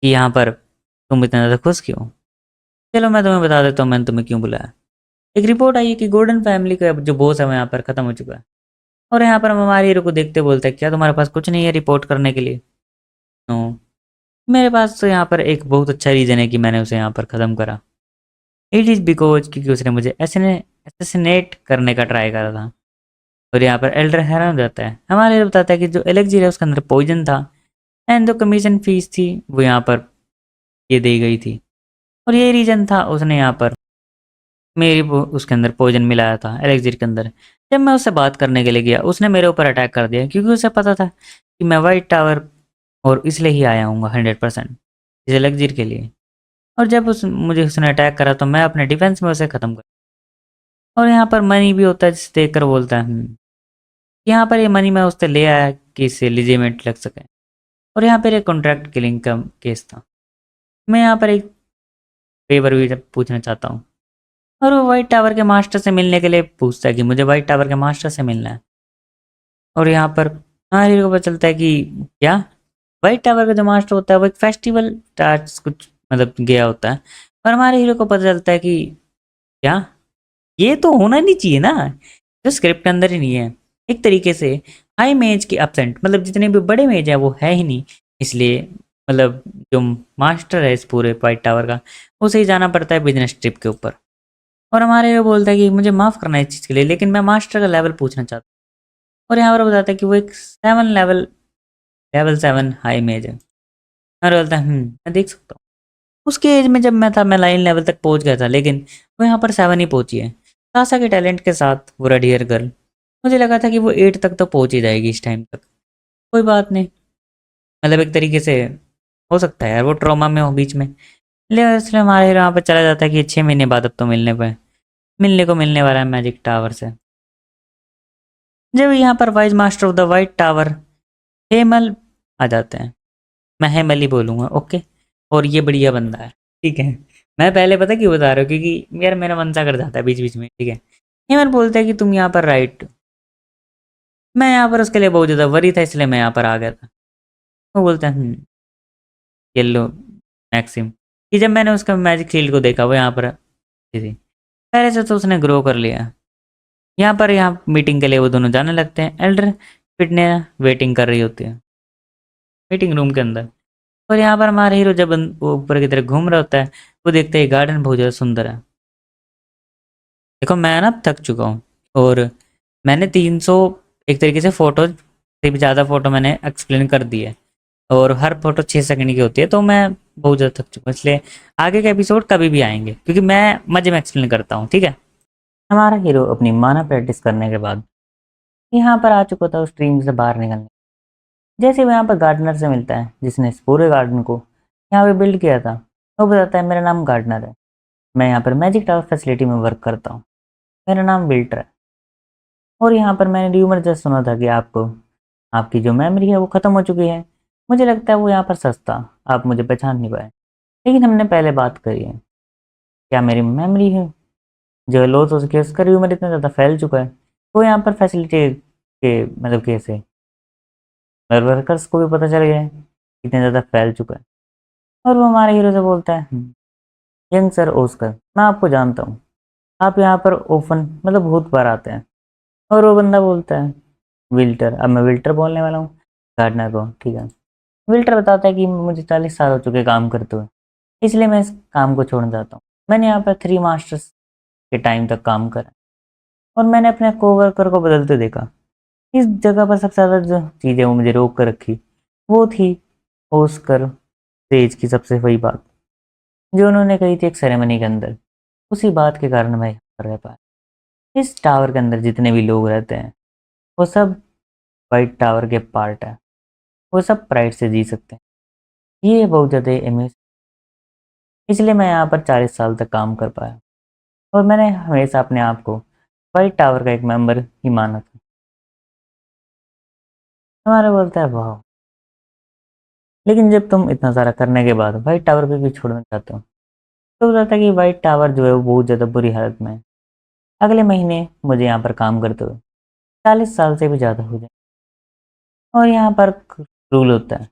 कि यहाँ पर तुम इतना ज़्यादा खुश क्यों। चलो मैं तुम्हें बता देता हूँ मैंने तुम्हें क्यों बुलाया। एक रिपोर्ट आई है कि गोल्डन फैमिली का जो बॉस है वो यहाँ पर ख़त्म हो चुका है। और यहाँ पर हम हमारे हीरो को देखते बोलते हैं क्या तुम्हारे पास कुछ नहीं है रिपोर्ट करने के लिए। नो, मेरे पास तो यहाँ पर एक बहुत अच्छा रीज़न है कि मैंने उसे यहाँ पर ख़त्म करा। इट इज़ बिकॉज क्योंकि उसने मुझे एसेसिनेट करने का ट्राई करा था। और यहाँ पर एल्डर हैरान हो जाता है। हमारे हीरो बताता है कि जो एलेक्जीर है उसके अंदर पॉइजन था एंड जो कमीशन फीस थी वो यहाँ पर ये दी गई थी। और ये रीज़न था उसने यहाँ पर उसके अंदर पॉइजन मिलाया था एलेक्जीर के अंदर। जब मैं उससे बात करने के लिए गया उसने मेरे ऊपर अटैक कर दिया, क्योंकि उसे पता था कि मैं वाइट टावर और इसलिए ही आया हूँ 100% इस एलेक्जीर के लिए। और जब मुझे उसने अटैक करा तो मैं अपने डिफेंस में उसे ख़त्म कर। और यहाँ पर मनी भी होता है जिसे देख कर बोलता है यहाँ पर ये मनी मैं उससे ले आया कि इससे लिजिमेंट लग सके। और यहाँ पर एक कॉन्ट्रैक्ट किलिंग का केस था। मैं यहाँ पर एक फेवर भी पूछना चाहता हूँ। और वो वाइट टावर के मास्टर से मिलने के लिए पूछता है कि मुझे वाइट टावर के मास्टर से मिलना है। और यहाँ पर हमारे को पता चलता है कि क्या वाइट टावर का जो मास्टर होता है वो एक फेस्टिवल स्टार्ट कुछ मतलब गया होता है। और हमारे हीरो को पता चलता है कि क्या ये तो होना नहीं चाहिए ना, जो स्क्रिप्ट के अंदर ही नहीं है। एक तरीके से हाई मेज के अपसेंट मतलब जितने भी बड़े मेज हैं वो है ही नहीं, इसलिए मतलब जो मास्टर है इस पूरे वाइट टावर का उसे ही जाना पड़ता है बिजनेस ट्रिप के ऊपर। और हमारे हीरो बोलता है कि मुझे माफ़ करना है इस चीज़ के लिए, लेकिन मैं मास्टर का लेवल पूछना चाहता हूँ। और यहाँ पर बताता है कि वो एक 7 लेवल 7 हाई मेज है। और बोलता है मैं देख सकता हूँ उसके एज में जब मैं था मैं 9 लेवल तक पहुँच गया था, लेकिन वो यहाँ पर 7 ही पहुँची है। सासा के टैलेंट के साथ वो रेड हेयर गर्ल, मुझे लगा था कि वो 8 तक तो पहुँच ही जाएगी इस टाइम तक। कोई बात नहीं, मतलब एक तरीके से हो सकता है यार वो ट्रॉमा में हो बीच में, लेकिन इसलिए हमारे हीरो यहाँ पर चला जाता है कि 6 महीने बाद अब तो मिलने को मिलने वाला है मैजिक टावर से। जब यहाँ पर wise master of the white tower Hemel आ जाते हैं, मैं हेमल ही बोलूँगा, ओके। और ये बढ़िया बंदा है, ठीक है। मैं पहले पता क्यों बता रहा हूँ, क्योंकि यार मेरा मन सा कर जाता है बीच बीच में, ठीक है। हेमल बोलता है कि तुम यहाँ पर राइट, मैं यहाँ पर उसके लिए बहुत ज़्यादा वरी था, इसलिए मैं यहाँ पर आ गया था। वो बोलते हैं येलो मैक्सिम, कि जब मैंने उसका मैजिक शील्ड को देखा वो यहाँ पर थी, पहले से तो उसने ग्रो कर लिया। यहाँ मीटिंग के लिए वो दोनों जाने लगते हैं। एल्डर फिटने वेटिंग कर रही होती है मीटिंग रूम के अंदर। और यहाँ पर हमारा हीरो जब वो ऊपर की तरफ घूम रहा होता है, वो देखते हैं गार्डन बहुत ज़्यादा सुंदर है। देखो मैं ना थक चुका हूँ, और मैंने 300 एक तरीके से फोटो से भी ज़्यादा फोटो मैंने एक्सप्लेन कर दी है, और हर फोटो 6 सेकंड की होती है, तो मैं बहुत ज़्यादा थक चुका हूँ। इसलिए आगे के एपिसोड कभी भी आएंगे, क्योंकि मैं मज़े में एक्सप्लेन करता हूँ, ठीक है। हमारा हीरो अपनी माना प्रैक्टिस करने के बाद यहाँ पर आ चुका था उस स्ट्रीम से बाहर निकलने। जैसे वो यहाँ पर गार्डनर से मिलता है जिसने इस पूरे गार्डन को यहाँ पे बिल्ड किया था, वो बताता है मेरा नाम गार्डनर है, मैं यहाँ पर मैजिक टावर फैसिलिटी में वर्क करता हूँ, मेरा नाम विल्टर है। और यहाँ पर मैंने र्यूमर जस्ट सुना था कि आपको आपकी जो मेमोरी है वो ख़त्म हो चुकी है। मुझे लगता है वो यहाँ पर सस्ता, आप मुझे पहचान नहीं पाए, लेकिन हमने पहले बात करी है, क्या मेरी मेमोरी है जो लॉस हो सके, उसका र्यूमर इतना ज़्यादा फैल चुका है, वो यहाँ पर फैसिलिटी के मतलब कैसे वर्कर्स को भी पता चल गया है कितने ज़्यादा फैल चुका है। और वो हमारे हीरो से बोलता है यंग सर ओस्कर, मैं आपको जानता हूँ, आप यहाँ पर ओपन मतलब बहुत बार आते हैं। और वो बंदा बोलता है विल्टर, अब मैं विल्टर बोलने वाला हूँ गार्डनर को, ठीक है। विल्टर बताता है कि मुझे 40 साल हो चुके काम करते हुए, इसलिए मैं इस काम को छोड़ना चाहता हूँ। मैंने यहाँ पर 3 मास्टर्स के टाइम तक काम करा, और मैंने अपने कोवर्कर को बदलते देखा। इस जगह पर सबसे ज़्यादा जो चीज़ें वो मुझे रोक कर रखी, वो थी ओस्कर सेज की सबसे वही बात जो उन्होंने कही थी एक सेरेमनी के अंदर। उसी बात के कारण मैं यहाँ पर रह पाया। इस टावर के अंदर जितने भी लोग रहते हैं वो सब वाइट टावर के पार्ट है, वो सब प्राइड से जी सकते हैं। ये बहुत ज़्यादा इमेज, इसलिए मैं यहाँ पर 40 साल तक काम कर पाया, और मैंने हमेशा अपने आप को वाइट टावर का एक मेंबर ही माना था। हमारा बोलता है वाह, लेकिन जब तुम इतना सारा करने के बाद वाइट टावर को भी छोड़ना चाहते हो, तो बताता है कि वाइट टावर जो है वो बहुत ज़्यादा बुरी हालत में है। अगले महीने मुझे यहाँ पर काम करते हुए 40 साल से भी ज़्यादा हो जाए। और यहाँ पर रूल होता है,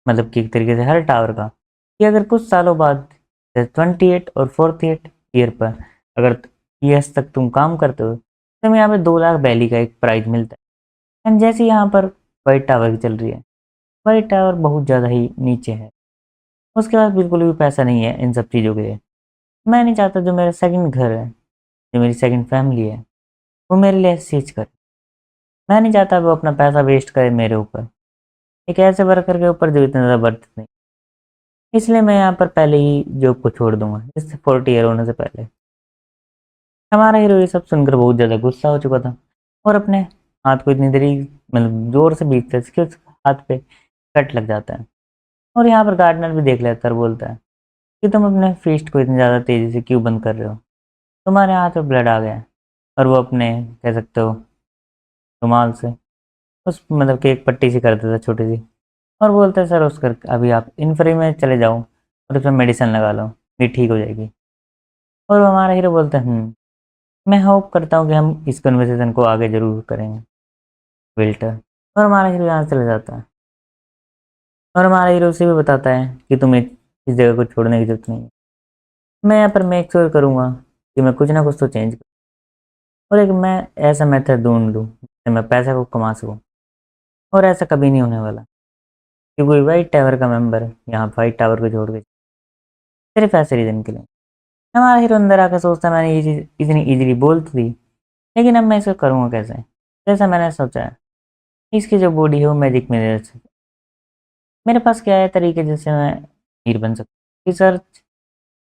मतलब कि एक तरीके से हर टावर का, कि अगर कुछ सालों बाद 28 और 48 ईयर पर अगर ईयर्स तक तुम काम करते हो, तो यहाँ पे 2 लाख बैली का एक प्राइज मिलता है। एंड जैसे यहाँ पर वाइट टावर की चल रही है, वाइट टावर बहुत ज़्यादा ही नीचे है, उसके पास बिल्कुल भी पैसा नहीं है इन सब चीज़ों के लिए। मैं नहीं चाहता जो मेरा सेकंड घर है, जो मेरी सेकंड फैमिली है, वो मेरे लिए ऐसी चीज़ करे। मैं नहीं चाहता वो अपना पैसा वेस्ट करे मेरे ऊपर, एक ऐसे वर्कर के ऊपर जो इतना ज़्यादा वर्थ नहीं। इसलिए मैं यहाँ पर पहले ही जॉब को छोड़ दूंगा, इससे 40 ईयर होने से पहले। हमारा हीरो ये सब सुनकर बहुत ज़्यादा गुस्सा हो चुका था, और अपने हाथ को इतनी देरी मतलब जोर से बीतता है कि उस हाथ पे कट लग जाता है। और यहाँ पर गार्डनर भी देख लेता है और बोलता है कि तुम अपने फिस्ट को इतनी ज़्यादा तेज़ी से क्यों बंद कर रहे हो, तुम्हारे हाथ में ब्लड आ गया है। और वो अपने कह सकते हो रुमाल से उस मतलब कि एक पट्टी सी कर देता है छोटी सी, और बोलते हैं सर उसकर अभी आप इन्फ्री में चले जाओ और उसमें मेडिसिन लगा लो, ये ठीक हो जाएगी। और वो हमारा हीरो बोलते हैं मैं होप करता हूँ कि हम इस कन्वर्सेशन को आगे ज़रूर करेंगे विल्टर। और हमारा हीरो यहाँ से चले जाता है, और हमारा हीरो उसे भी बताता है कि तुम्हें इस जगह को छोड़ने की जरूरत नहीं है, मैं यहाँ पर मेक श्योर करूँगा कि मैं कुछ ना कुछ तो चेंज करूँ, और एक मैं ऐसा मेथड ढूंढ लूँ जिससे मैं पैसा को कमा सकूँ। और ऐसा कभी नहीं होने वाला कि कोई वाइट टावर का मेंबर यहाँ वाइट टावर को छोड़ के सिर्फ ऐसे रीज़न के लिए। हमारा हीरो अंदर आकर सोचता है मैंने ये चीज़ इतनी ईजिली बोल तो दी, लेकिन अब मैं इसको करूँगा कैसे। जैसा मैंने सोचा है, इसकी जो बॉडी है वो मैजिक में दे सकती, मेरे पास क्या है तरीके जिससे मैं हीर बन सकता। रिसर्च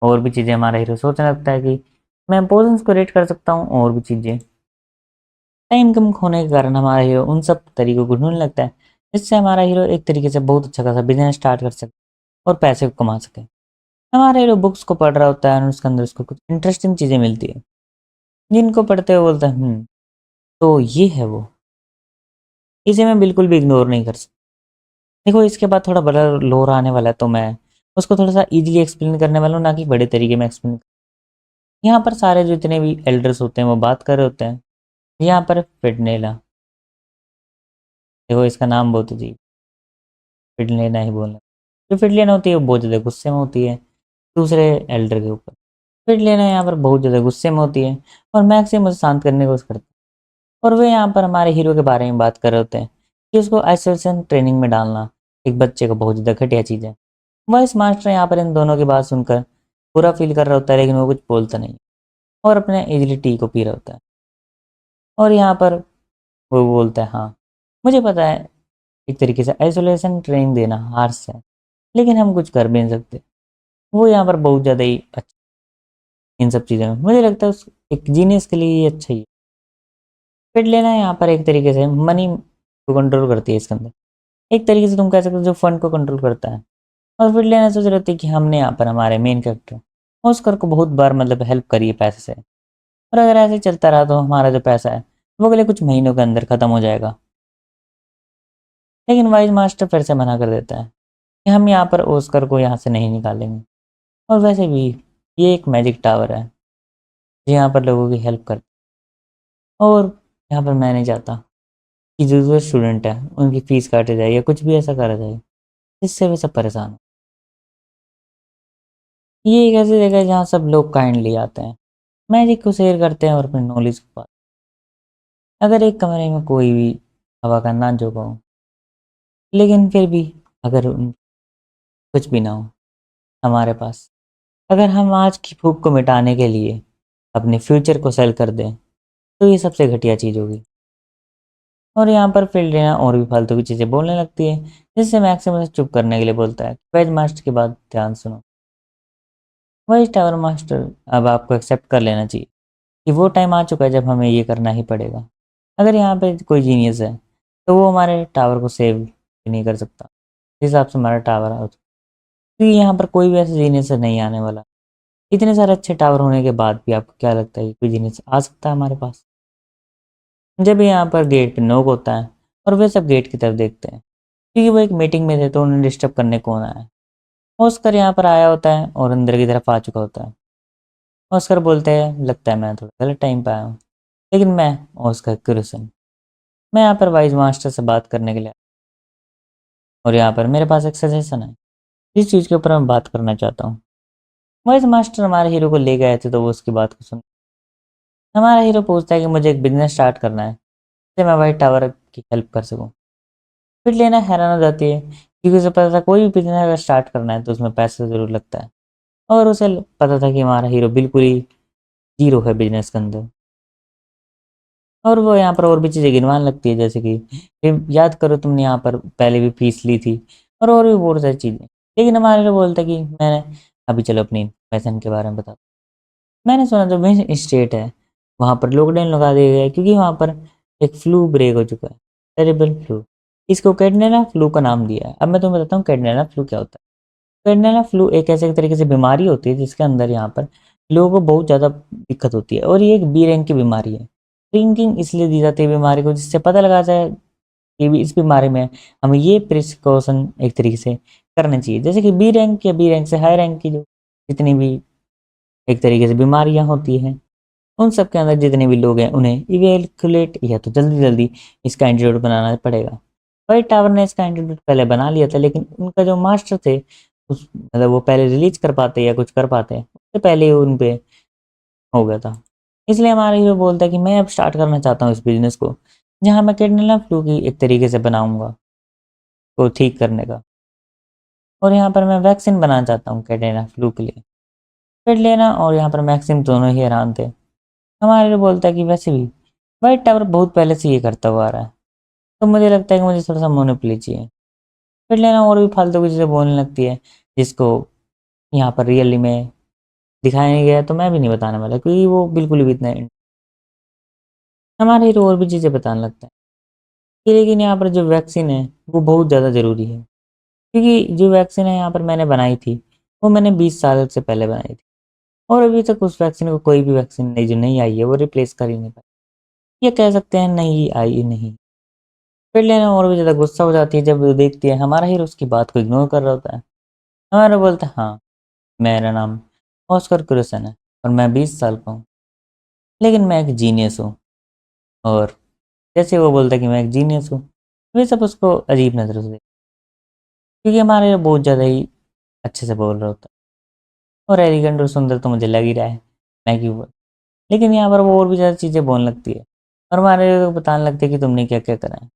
और भी चीज़ें हमारा हीरो सोचने लगता है कि मैं पोजन्स को रेट कर सकता हूँ, और भी चीज़ें। टाइम कम होने के कारण हमारा हीरो उन सब तरीकों को ढूंढने लगता है, जिससे हमारा हीरो एक तरीके से बहुत अच्छा खासा बिजनेस स्टार्ट कर सकता है। और पैसे को कमा सके। हमारा हीरो बुक्स को पढ़ रहा होता है और उसके अंदर उसको कुछ इंटरेस्टिंग चीज़ें मिलती है, जिनको पढ़ते हुए बोलता है तो ये है वो, इसे मैं बिल्कुल भी इग्नोर नहीं कर सकता। देखो इसके बाद थोड़ा बड़ा लोर आने वाला है, तो मैं उसको थोड़ा सा ईज़िली एक्सप्लेन करने वाला हूँ, ना कि बड़े तरीके में एक्सप्लेन। यहाँ पर सारे जो जितने भी एल्डर्स होते हैं वो बात कर रहे होते हैं। यहाँ पर फिडनेला, देखो इसका नाम बहुत अजीब, फिडनेला ही बोलना। जो फिडलेना होती है वो बहुत ज़्यादा गुस्से में होती है दूसरे एल्डर के ऊपर। फिडलेना यहाँ पर बहुत ज़्यादा गुस्से में होती है और मैक्सिमम उसे शांत करने की कोशिश करती है। और वे यहाँ पर हमारे हीरो के बारे में बात कर रहे होते हैं कि उसको आइसोलेशन ट्रेनिंग में डालना एक बच्चे को बहुत ज़्यादा घटिया चीज़ है। वॉइस मास्टर यहाँ पर इन दोनों की बात सुनकर बुरा फील कर रहा होता है, लेकिन वो कुछ बोलता नहीं और अपने इजली टी को पी रहा होता है। और यहाँ पर वो बोलता है, हाँ मुझे पता है एक तरीके से आइसोलेशन ट्रेनिंग देना हार्श है, लेकिन हम कुछ कर भी नहीं सकते। वो यहाँ पर बहुत ज़्यादा ही अच्छा इन सब चीज़ों में, मुझे लगता है उस एक जीनियस के लिए ये अच्छा ही है। फिर लेना यहाँ पर एक तरीके से मनी को कंट्रोल करती है इसके अंदर, एक तरीके से तुम कह सकते हो जो फंड को कंट्रोल करता है। और फिर लेना सोच रही थी कि हमने यहाँ पर हमारे मेन कैरेक्टर ऑस्कर को बहुत बार मतलब हेल्प करी है पैसे से, और अगर ऐसे चलता रहा तो हमारा जो पैसा है वो अगले कुछ महीनों के अंदर ख़त्म हो जाएगा। लेकिन वाइज मास्टर फिर से मना कर देता है कि हम यहाँ पर ऑस्कर को यहाँ से नहीं निकालेंगे, और वैसे भी ये एक मैजिक टावर है जो यहाँ पर लोगों की हेल्प करता है, और यहाँ पर मैं नहीं चाहता कि जो स्टूडेंट है उनकी फ़ीस काटे जाए या कुछ भी ऐसा करा जाए जिससे वे सब परेशान हो। ये एक ऐसी जगह है जहाँ सब लोग काइंडली आते हैं, मैजिक को शेयर करते हैं और अपनी नॉलेज को पाते हैं। अगर एक कमरे में कोई भी हवा का ना झोंका हो, लेकिन फिर भी अगर कुछ भी ना हो हमारे पास, अगर हम आज की भूख को मिटाने के लिए अपने फ्यूचर को सेल कर दें, तो ये सबसे घटिया चीज़ होगी। और यहाँ पर फील्ड लेना और भी फालतू की चीज़ें बोलने लगती है, जिससे मैक्सिमम चुप करने के लिए बोलता है वेज मास्टर की बात ध्यान सुनो। वही टावर मास्टर, अब आपको एक्सेप्ट कर लेना चाहिए कि वो टाइम आ चुका है जब हमें ये करना ही पड़ेगा। अगर यहाँ पे कोई जीनियस है तो वो हमारे टावर को सेव नहीं कर सकता, जिस हिसाब से हमारा टावर है, क्योंकि यहाँ पर कोई भी ऐसा जीनियस नहीं आने वाला। इतने सारे अच्छे टावर होने के बाद भी आपको क्या लगता है कि कोई जीनियस आ सकता है हमारे पास? जब यहाँ पर गेट पे नॉक होता है और वे सब गेट की तरफ देखते हैं, क्योंकि वो एक मीटिंग में थे तो उन्हें डिस्टर्ब करने कौन आया है। ऑस्कर यहाँ पर आया होता है और अंदर की तरफ आ चुका होता है। ऑस्कर बोलते हैं लगता है मैं थोड़ा गलत टाइम पे आया हूँ, लेकिन मैं ऑस्कर क्रूसन, मैं यहाँ पर वाइज मास्टर से बात करने के लिए, और यहाँ पर मेरे पास एक सजेशन है जिस चीज़ के ऊपर मैं बात करना चाहता हूँ। वाइज मास्टर हमारे हीरो को ले गए थे तो वो उसकी बात को सुन, हमारा हीरो पूछता है कि मुझे एक बिजनेस स्टार्ट करना है जिससे मैं वाइट टावर की हेल्प कर सकूँ। फिर लेना हैरान हो जाती है क्योंकि उसे पता था कोई भी बिजनेस अगर स्टार्ट करना है तो उसमें पैसा ज़रूर लगता है, और उसे पता था कि हमारा हीरो बिल्कुल ही जीरो है बिजनेस के अंदर। और वो यहाँ पर और भी चीज़ें गिनवाने लगती है, जैसे कि याद करो तुमने यहाँ पर पहले भी फीस ली थी, और भी बहुत सारी चीज़ें। लेकिन हमारे लिए बोलता है कि मैंने अभी चलो अपनी पैसन के बारे में बता। मैंने सुना जो मेन स्टेट है वहाँ पर लॉकडाउन लगा दिया गया है क्योंकि वहाँ पर एक फ्लू ब्रेक हो चुका है, टेरिबल फ्लू। इसको कैटनेला फ्लू का नाम दिया है। अब मैं तुम्हें बताता हूँ कैटनेला फ्लू क्या होता है। कैटनेला फ्लू एक ऐसे तरीके से बीमारी होती है जिसके अंदर यहाँ पर लोगों को बहुत ज़्यादा दिक्कत होती है, और ये एक बी रैंक की बीमारी है। ड्रिंकिंग इसलिए दी जाती है बीमारी को जिससे पता लगा जाए कि भी इस बीमारी में हमें ये प्रिकॉशन एक तरीके से करना चाहिए, जैसे कि बी रैंक या बी रैंक से हाई रैंक की जो जितनी भी एक तरीके से बीमारियां होती हैं, उन सब के अंदर जितने भी लोग हैं उन्हें इवेलकुलेट या तो जल्दी जल्दी इसका एंटीडोट बनाना पड़ेगा। वाइट टावर ने इसका एंटीडोट पहले बना लिया था, लेकिन उनका जो मास्टर थे उस मतलब वो पहले रिलीज कर पाते या कुछ कर पाते उससे पहले ही उन पे हो गया था। इसलिए हमारा हीरो बोलता है कि मैं अब स्टार्ट करना चाहता हूँ इस बिज़नेस को, जहाँ मैं कैडिनला फ्लू की एक तरीके से बनाऊँगा, को ठीक करने का। और यहाँ पर मैं वैक्सीन बनाना चाहता हूँ कैडिनला फ्लू के लिए। फिर लेना और यहाँ पर मैक्सिम दोनों ही हैरान थे। हमारा हीरो बोलता है कि वैसे भी व्हाइट टावर बहुत पहले से ये करता हुआ आ रहा है, तो मुझे लगता है कि मुझे थोड़ा सा मोनोपोली चाहिए। फिर लेना और भी फालतू की चीज़ें बोलने लगती है, जिसको यहाँ पर रियली में दिखाया नहीं गया है, तो मैं भी नहीं बताने वाला क्योंकि वो बिल्कुल भी इतना हमारा हीरो और भी चीज़ें बताने लगता है कि लेकिन यहाँ पर जो वैक्सीन है वो बहुत ज़्यादा ज़रूरी है, क्योंकि जो वैक्सीन है यहाँ पर मैंने बनाई थी, वो मैंने 20 साल से पहले बनाई थी और अभी तक उस वैक्सीन को कोई भी वैक्सीन नहीं जो नहीं आई है वो रिप्लेस कर ही नहीं पाई। ये कह सकते हैं नहीं आई नहीं। फिर लेना और भी ज़्यादा गुस्सा हो जाती है जब वो देखती है हमारा हीरो उसकी बात को इग्नोर कर रहा होता है। हमारा बोलता है हाँ, मेरा नाम ऑस्कर क्रूसन है और मैं 20 साल का हूँ, लेकिन मैं एक जीनियस हूँ। और जैसे वो बोलता है कि मैं एक जीनियस हूँ, वे सब उसको अजीब नज़रों से देखते हैं, क्योंकि हमारे हीरो बहुत ज़्यादा ही अच्छे से बोल रहा होता है और एलिगेंट और सुंदर तो मुझे लग ही रहा है, मैं क्यों बोल। लेकिन यहाँ पर वो और भी ज़्यादा चीज़ें बोलने लगती है और हमारे हीरो को बताने लगती है कि तुमने क्या क्या करा है।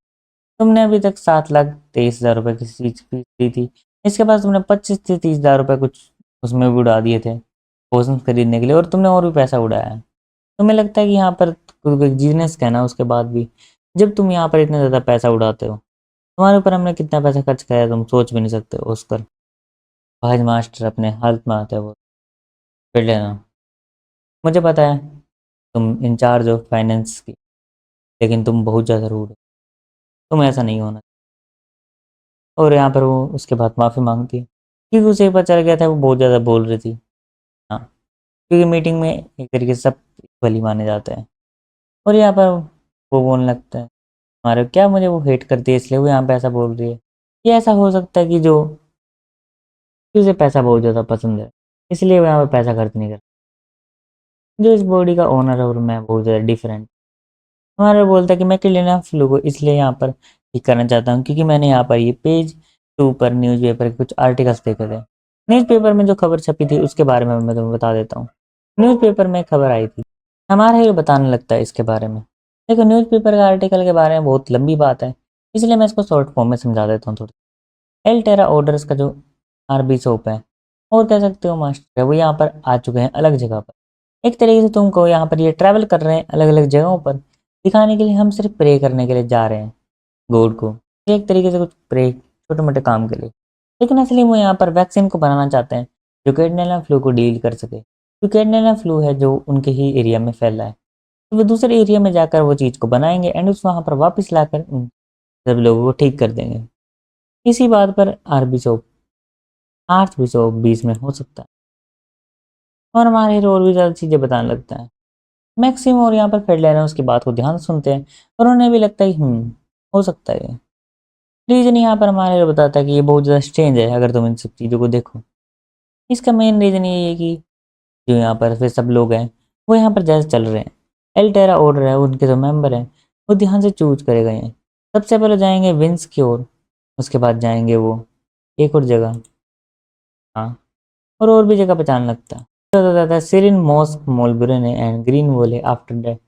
तुमने अभी तक 7,23,000 रुपये की चीज फीस दी थी, इसके बाद तुमने 25 से 30 हज़ार रुपये कुछ उसमें भी उड़ा दिए थे पोषण खरीदने के लिए और तुमने और भी पैसा उड़ाया है। तुम्हें लगता है कि यहाँ पर खुद को एक बिजनेस कहना उसके बाद भी जब तुम यहाँ पर इतना ज़्यादा पैसा उड़ाते हो, तुम्हारे ऊपर हमने कितना पैसा खर्च किया है तुम सोच भी नहीं सकते हो। उसकर भाज मास्टर अपने हालत में आते हैं वो, फिर लेना, मुझे पता है तुम इंचार्ज हो फाइनेंस की, लेकिन तुम बहुत ज़्यादा रूड हो, तुम ऐसा नहीं होना। और यहाँ पर वो उसके बाद माफ़ी मांगती है क्योंकि उसे पता चल गया था वो बहुत ज़्यादा बोल रही थी। हाँ, क्योंकि मीटिंग में एक तरीके से सब भली माने जाते हैं और यहाँ पर वो बोलने लगता है हमारे क्या मुझे वो हेट करती है इसलिए वो यहाँ पे ऐसा बोल रही है। ये ऐसा हो सकता है कि जो कि उसे पैसा बहुत ज़्यादा पसंद है इसलिए वो यहाँ पे पैसा खर्च नहीं करता। जो इस बॉडी का ओनर है और मैं बहुत ज़्यादा डिफरेंट। हमारा बोलता है कि मैं क्लिना फ्लू को इसलिए यहाँ पर ठीक करना चाहता हूँ क्योंकि मैंने यहाँ पर ये पेज 2 पर न्यूज़पेपर के कुछ आर्टिकल्स देखे थे। न्यूज़पेपर में जो खबर छपी थी उसके बारे में मैं तुम्हें बता देता हूँ। न्यूज़पेपर में खबर आई थी, हमारा हीरो बताने लगता है इसके बारे में। देखो न्यूज़पेपर का आर्टिकल के बारे में बहुत लंबी बात है, इसलिए मैं इसको शॉर्ट फॉर्म में समझा देता हूँ थोड़ी। एल टेरा ऑर्डर्स का जो आरबी शॉप है और कह सकते हो मास्टर है, वो यहाँ पर आ चुके हैं अलग जगह पर। एक तरीके से तुमको यहाँ पर ये ट्रैवल कर रहे हैं अलग अलग जगहों पर दिखाने के लिए, हम सिर्फ प्रे करने के लिए जा रहे हैं गॉड को, एक तरीके से कुछ प्रे छोटे मोटे काम के लिए। लेकिन असली वो यहाँ पर वैक्सीन को बनाना चाहते हैं जो कैटनेला फ्लू को डील कर सके, क्योंकि कैटनेला फ्लू है जो उनके ही एरिया में फैला है। तो वो दूसरे एरिया में जाकर वो चीज़ को बनाएंगे एंड उस वहाँ पर वापस लाकर उन सब लोगों को ठीक कर देंगे। इसी बात पर आर्चबिशप आर्चबिशप बीच में हो सकता है और हमारे हीरो और भी ज़्यादा चीज़ें बताने लगता है। मैक्सिम और यहाँ पर फेडलाइन उसकी बात को ध्यान से सुनते हैं और उन्हें भी लगता है कि हो सकता है। रीज़न यहाँ पर हमारे हीरो बताता है कि ये बहुत ज़्यादा स्ट्रेंज है अगर तुम इन सब चीज़ों को देखो। इसका मेन रीज़न ये है कि जो यहाँ पर फिर सब लोग हैं वो यहाँ पर जैसे चल रहे हैं। एल्टेरा ऑर्डर है उनके जो मेंबर हैं वो ध्यान से चूज करे गए हैं। सबसे पहले जाएंगे विंस की ओर, उसके बाद जाएंगे वो एक और जगह, हाँ, और भी जगह पहचान लगता है। तो बताता है सिरिन मॉस्क मोलब्रेने एंड ग्रीन वोले आफ्टर दैट,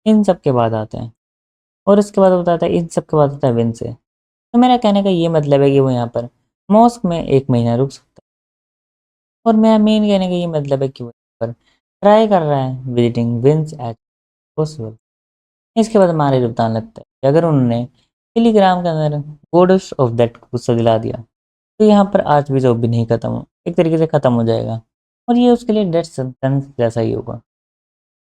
इन सब के बाद आते हैं और इसके बाद बताता है इन सब के बाद आता है विंस से। तो मेरा कहने का ये मतलब है कि वो यहाँ पर मॉस्क में 1 महीना रुक सकता है और मेरा मेन कहने का ये मतलब है कि वो यहाँ पर ट्राई कर रहा है विजिटिंग विंस एज पॉसिबल। इसके बाद हमारे बताने लगता है कि अगर उन्होंने टेलीग्राम के अंदर गोडेस ऑफ दैट को गुस्सा दिला दिया तो यहाँ पर आर्च बिशप भी नहीं खत्म हो, एक तरीके से खत्म हो जाएगा और ये उसके लिए डेथ सेंटेंस जैसा ही होगा।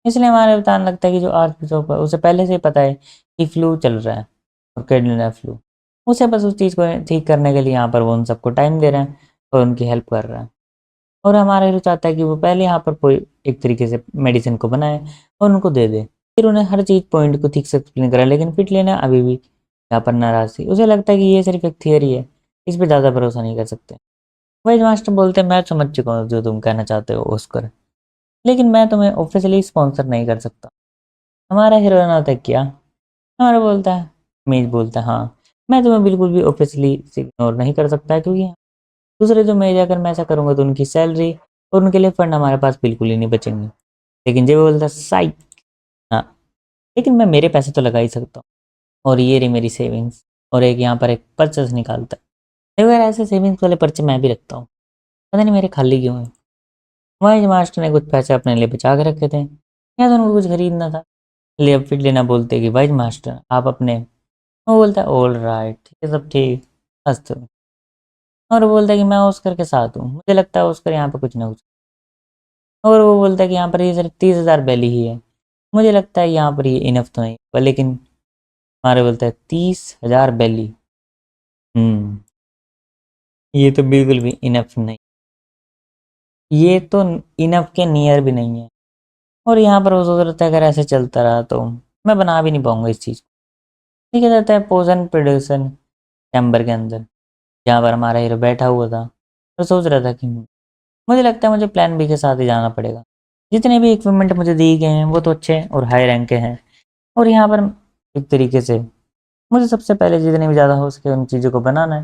इसलिए हमारे बताने लगता है कि जो आर्च बिशप है उसे पहले से ही पता है कि फ्लू चल रहा है और कैटरीना फ्लू, उसे बस उस चीज़ को ठीक करने के लिए यहाँ पर वो उन सबको टाइम दे रहे हैं और उनकी हेल्प कर रहा है। और हमारा हीरो चाहता है कि वो पहले यहाँ पर कोई एक तरीके से मेडिसिन को बनाए और उनको दे दे। फिर उन्हें हर चीज़ पॉइंट को ठीक से एक्सप्लेन करा, लेकिन फिट लेना अभी भी यहाँ पर नाराज थी। उसे लगता है कि ये सिर्फ एक थियरी है, इस पर ज़्यादा भरोसा नहीं कर सकते। वही मास्टर बोलते हैं मैं समझ चुका हूँ जो तुम कहना चाहते हो ऑस्कर, लेकिन मैं तुम्हें ऑफिशियली स्पॉन्सर नहीं कर सकता। हमारा हीरोइन होता है क्या, हमारा बोलता है मीज बोलता है हाँ, मैं तुम्हें बिल्कुल भी ऑफिशियली इग्नोर नहीं कर सकता क्योंकि दूसरे जो मेरे अगर मैं ऐसा करूँगा तो उनकी सैलरी और उनके लिए फंड हमारे पास बिल्कुल ही नहीं बचेंगे। लेकिन जब वो बोलता है साइक, हाँ, लेकिन मैं मेरे पैसे तो लगा ही सकता हूँ और ये रही मेरी सेविंग्स, और एक यहाँ पर एक पर्चेस निकालता है। देखो यार ऐसे सेविंग्स वाले पर्चे मैं भी रखता हूँ, पता नहीं मेरे खाली क्यों है। वही मास्टर ने कुछ पैसे अपने लिए बचा के रखे थे या तो उनको कुछ खरीदना था, ले फिर लेना बोलते कि वाइज मास्टर आप अपने, वो बोलता है ऑल राइट ठीक है सब ठीक, हंसते हुए। और वो बोलता है कि मैं ऑस्कर के साथ हूँ, मुझे लगता है ऑस्कर यहाँ पे कुछ ना कुछ। और वो बोलता है कि यहाँ पर ये सिर्फ 30,000 बैली ही है, मुझे लगता है यहाँ पर ये इनफ तो नहीं पर, लेकिन हमारे बोलता है 30,000 बैली, हम्म, ये तो बिल्कुल भी इनफ नहीं, ये तो इनफ के नियर भी नहीं है। और यहाँ पर वो सोच रहा था अगर ऐसे चलता रहा तो मैं बना भी नहीं पाऊंगा इस चीज़ को। ठीक है, जाता है पोजन प्रोडक्शन चैम्बर के अंदर, जहाँ पर हमारा हीरो बैठा हुआ था और सोच रहा था कि मुझे लगता है मुझे प्लान बी के साथ ही जाना पड़ेगा। जितने भी इक्विपमेंट मुझे दिए गए हैं वो तो अच्छे और हाई रैंक के हैं, और यहाँ पर एक तरीके से मुझे सबसे पहले जितने भी ज़्यादा हो सके उन चीज़ों को बनाना है,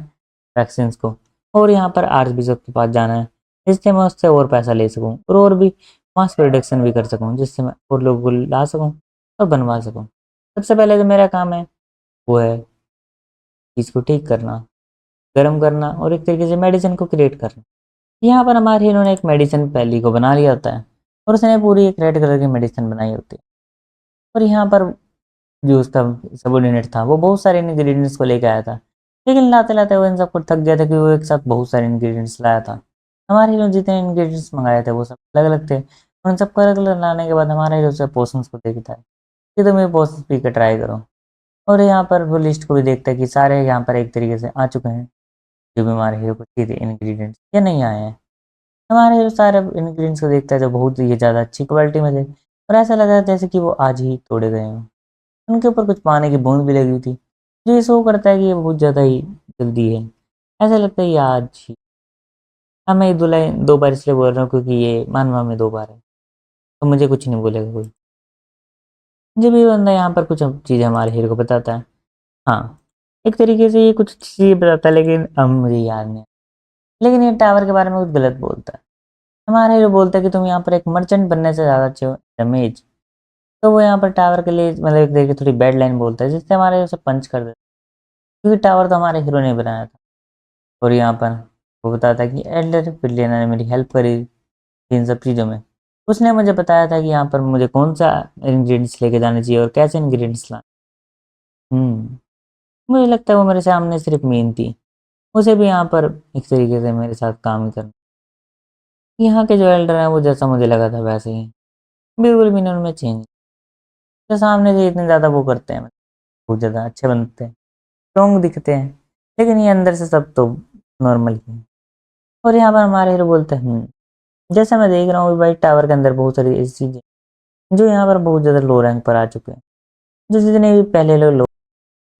वैक्सीन्स को। और यहाँ पर आर्च बिशप के पास जाना है, जिससे मैं उससे और पैसा ले सकूँ और भी मास प्रोडक्शन भी कर सकूँ, जिससे मैं और लोगों को ला सकूँ और बनवा सकूँ। सबसे पहले जो मेरा काम है वो है चीज़ को ठीक करना, गर्म करना और एक तरीके से मेडिसिन को क्रिएट करना। यहाँ पर हमारे हीरो ने एक मेडिसिन पहली को बना लिया होता है और उसने पूरी एक रेड कलर की मेडिसिन बनाई होती है। और यहाँ पर जो उसका सबोर्डिनेट था वो बहुत सारे इंग्रेडिएंट्स को लेके आया था, लेकिन लाते लाते वो इन सबको थक गया था कि वो एक साथ बहुत सारे इंग्रेडिएंट्स लाया था। हमारे हीरो जितने इंग्रेडिएंट्स मंगाए थे वो सब अलग अलग थे, उन सबको अलग अलग लाने के बाद हमारा हीरो उसे पोशंस को देखता है कि तुम ये पोशंस पी के ट्राई करो। और यहाँ पर वो लिस्ट को भी देखता है कि सारे यहाँ पर एक तरीके से आ चुके हैं जो भी हमारे हीरो को चाहिए थे इंग्रेडिएंट्स, या नहीं आए हैं। हमारे हीरो सारे इंग्रेडिएंट्स को देखता है जो बहुत ही ज़्यादा अच्छी क्वालिटी में थे, और ऐसा लगा जैसे कि वो आज ही तोड़े गए हों। उनके ऊपर कुछ पानी की बूंद भी लगी हुई थी, जो ये शो करता है कि ये बहुत ज़्यादा ही जल्दी है। ऐसा लगता है ये आज ही। हाँ, मैं ये दो बार इसलिए बोल रहा हूँ क्योंकि ये मानवा में 2 बार है, तो मुझे कुछ नहीं बोलेगा कोई। जब ये बंदा यहाँ पर कुछ चीज़ें हमारे हीरो को बताता है, हाँ, एक तरीके से ये कुछ चीज़ें बताता है लेकिन अब मुझे याद नहीं। लेकिन ये टावर के बारे में कुछ गलत बोलता है। हमारा हीरो बोलता है कि तुम यहाँ पर एक मर्चेंट बनने से ज़्यादा अच्छे हो डैमेज। तो वो यहाँ पर टावर के लिए मतलब एक तरीके थोड़ी बैड लाइन बोलता है, जिससे हमारे उसे पंच कर देता है, क्योंकि टावर तो हमारे हीरो ने बनाया था। और यहाँ पर वो बताता है कि एल्डर बिलियनर ने मेरी हेल्प करी इन सब चीज़ों में। उसने मुझे बताया था कि यहाँ पर मुझे कौन सा इंग्रेडिएंट्स लेके जाने चाहिए और कैसे इंग्रेडिएंट्स लाने। मुझे लगता है वो मेरे सामने सिर्फ मीन थी, उसे भी यहाँ पर एक तरीके से मेरे साथ काम ही करना। यहाँ के जो एल्डर हैं वो जैसा मुझे लगा था वैसे ही, बिल्कुल भी नहीं उनमें चेंज। तो सामने से इतने ज़्यादा वो करते हैं, बहुत ज़्यादा अच्छे बनते हैं, स्ट्रॉन्ग दिखते हैं, लेकिन ये अंदर से सब तो नॉर्मल ही है। और यहाँ पर हमारे हीरो बोलते हैं जैसा मैं देख रहा हूँ भाई टावर के अंदर बहुत सारी ऐसी चीज़ें जो यहाँ पर बहुत ज़्यादा लो रैंक पर आ चुके हैं, जो जितने भी पहले लोग।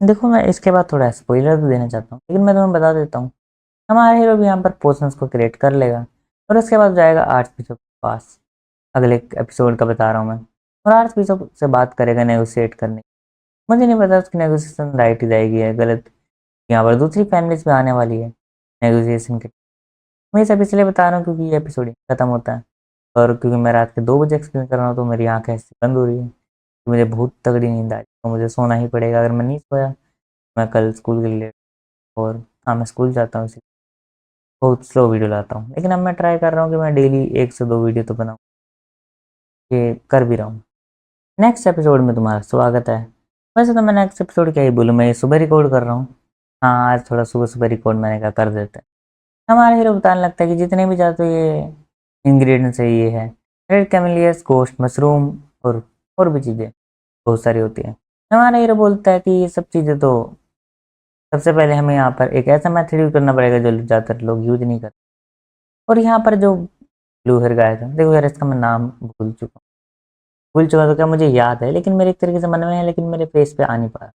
देखो, मैं इसके बाद थोड़ा स्पॉइलर भी देना चाहता हूँ, लेकिन मैं तुम्हें बता देता हूँ हमारा हीरो भी यहाँ पर पोशंस को क्रिएट कर लेगा और उसके बाद जाएगा आर्च बिशप के पास। अगले एपिसोड का बता रहा हूँ मैं। और आर्च बिशप से बात करेगा नेगोशिएट करने की। मुझे नहीं पता उसकी नेगोशिएशन राइट ही जाएगी या गलत। यहाँ पर दूसरी फैमिलीज भी आने वाली है नेगोशिएशन के। मैं ये सब इसलिए बता रहा हूँ क्योंकि ये एपिसोड खत्म होता है, और क्योंकि मैं रात के 2 बजे एक्सप्लेन कर रहा हूँ तो मेरी आंखें ऐसी बंद हो रही है, तो मुझे बहुत तगड़ी नींद आ रही है, तो मुझे सोना ही पड़ेगा। अगर मैं नहीं सोया मैं कल स्कूल के लिए, और हाँ मैं स्कूल जाता हूँ इसलिए बहुत स्लो वीडियो लाता हूँ, लेकिन अब मैं ट्राई कर रहा हूँ कि मैं डेली 1 से 2 वीडियो तो बनाऊँ, ये कर भी रहा हूँ। नेक्स्ट एपिसोड में तुम्हारा स्वागत है। वैसे तो मैं नेक्स्ट एपिसोड क्या ही बोलूँ, मैं ये सुबह रिकॉर्ड कर रहा हूँ। हाँ, आज थोड़ा सुबह सुबह रिकॉर्ड मैंने कहा कर देते हैं। हमारा हीरो बताने लगता है कि जितने भी ज़्यादा ये इंग्रेडिएंट्स है ये है रेड कैमेलियस, गोश्त मशरूम और भी चीज़ें बहुत सारी होती है। हमारा हीरो बोलता है कि ये सब चीज़ें तो सबसे पहले हमें यहाँ पर एक ऐसा मेथड यूज करना पड़ेगा जो ज़्यादातर लोग यूज नहीं करते। और यहाँ पर जो ब्लू हेयर गाय था, देखो यार इसका मैं नाम भूल चुका तो क्या मुझे याद है, लेकिन मेरे एक तरीके से मन में है लेकिन मेरे फेस पे आ नहीं पा रहा।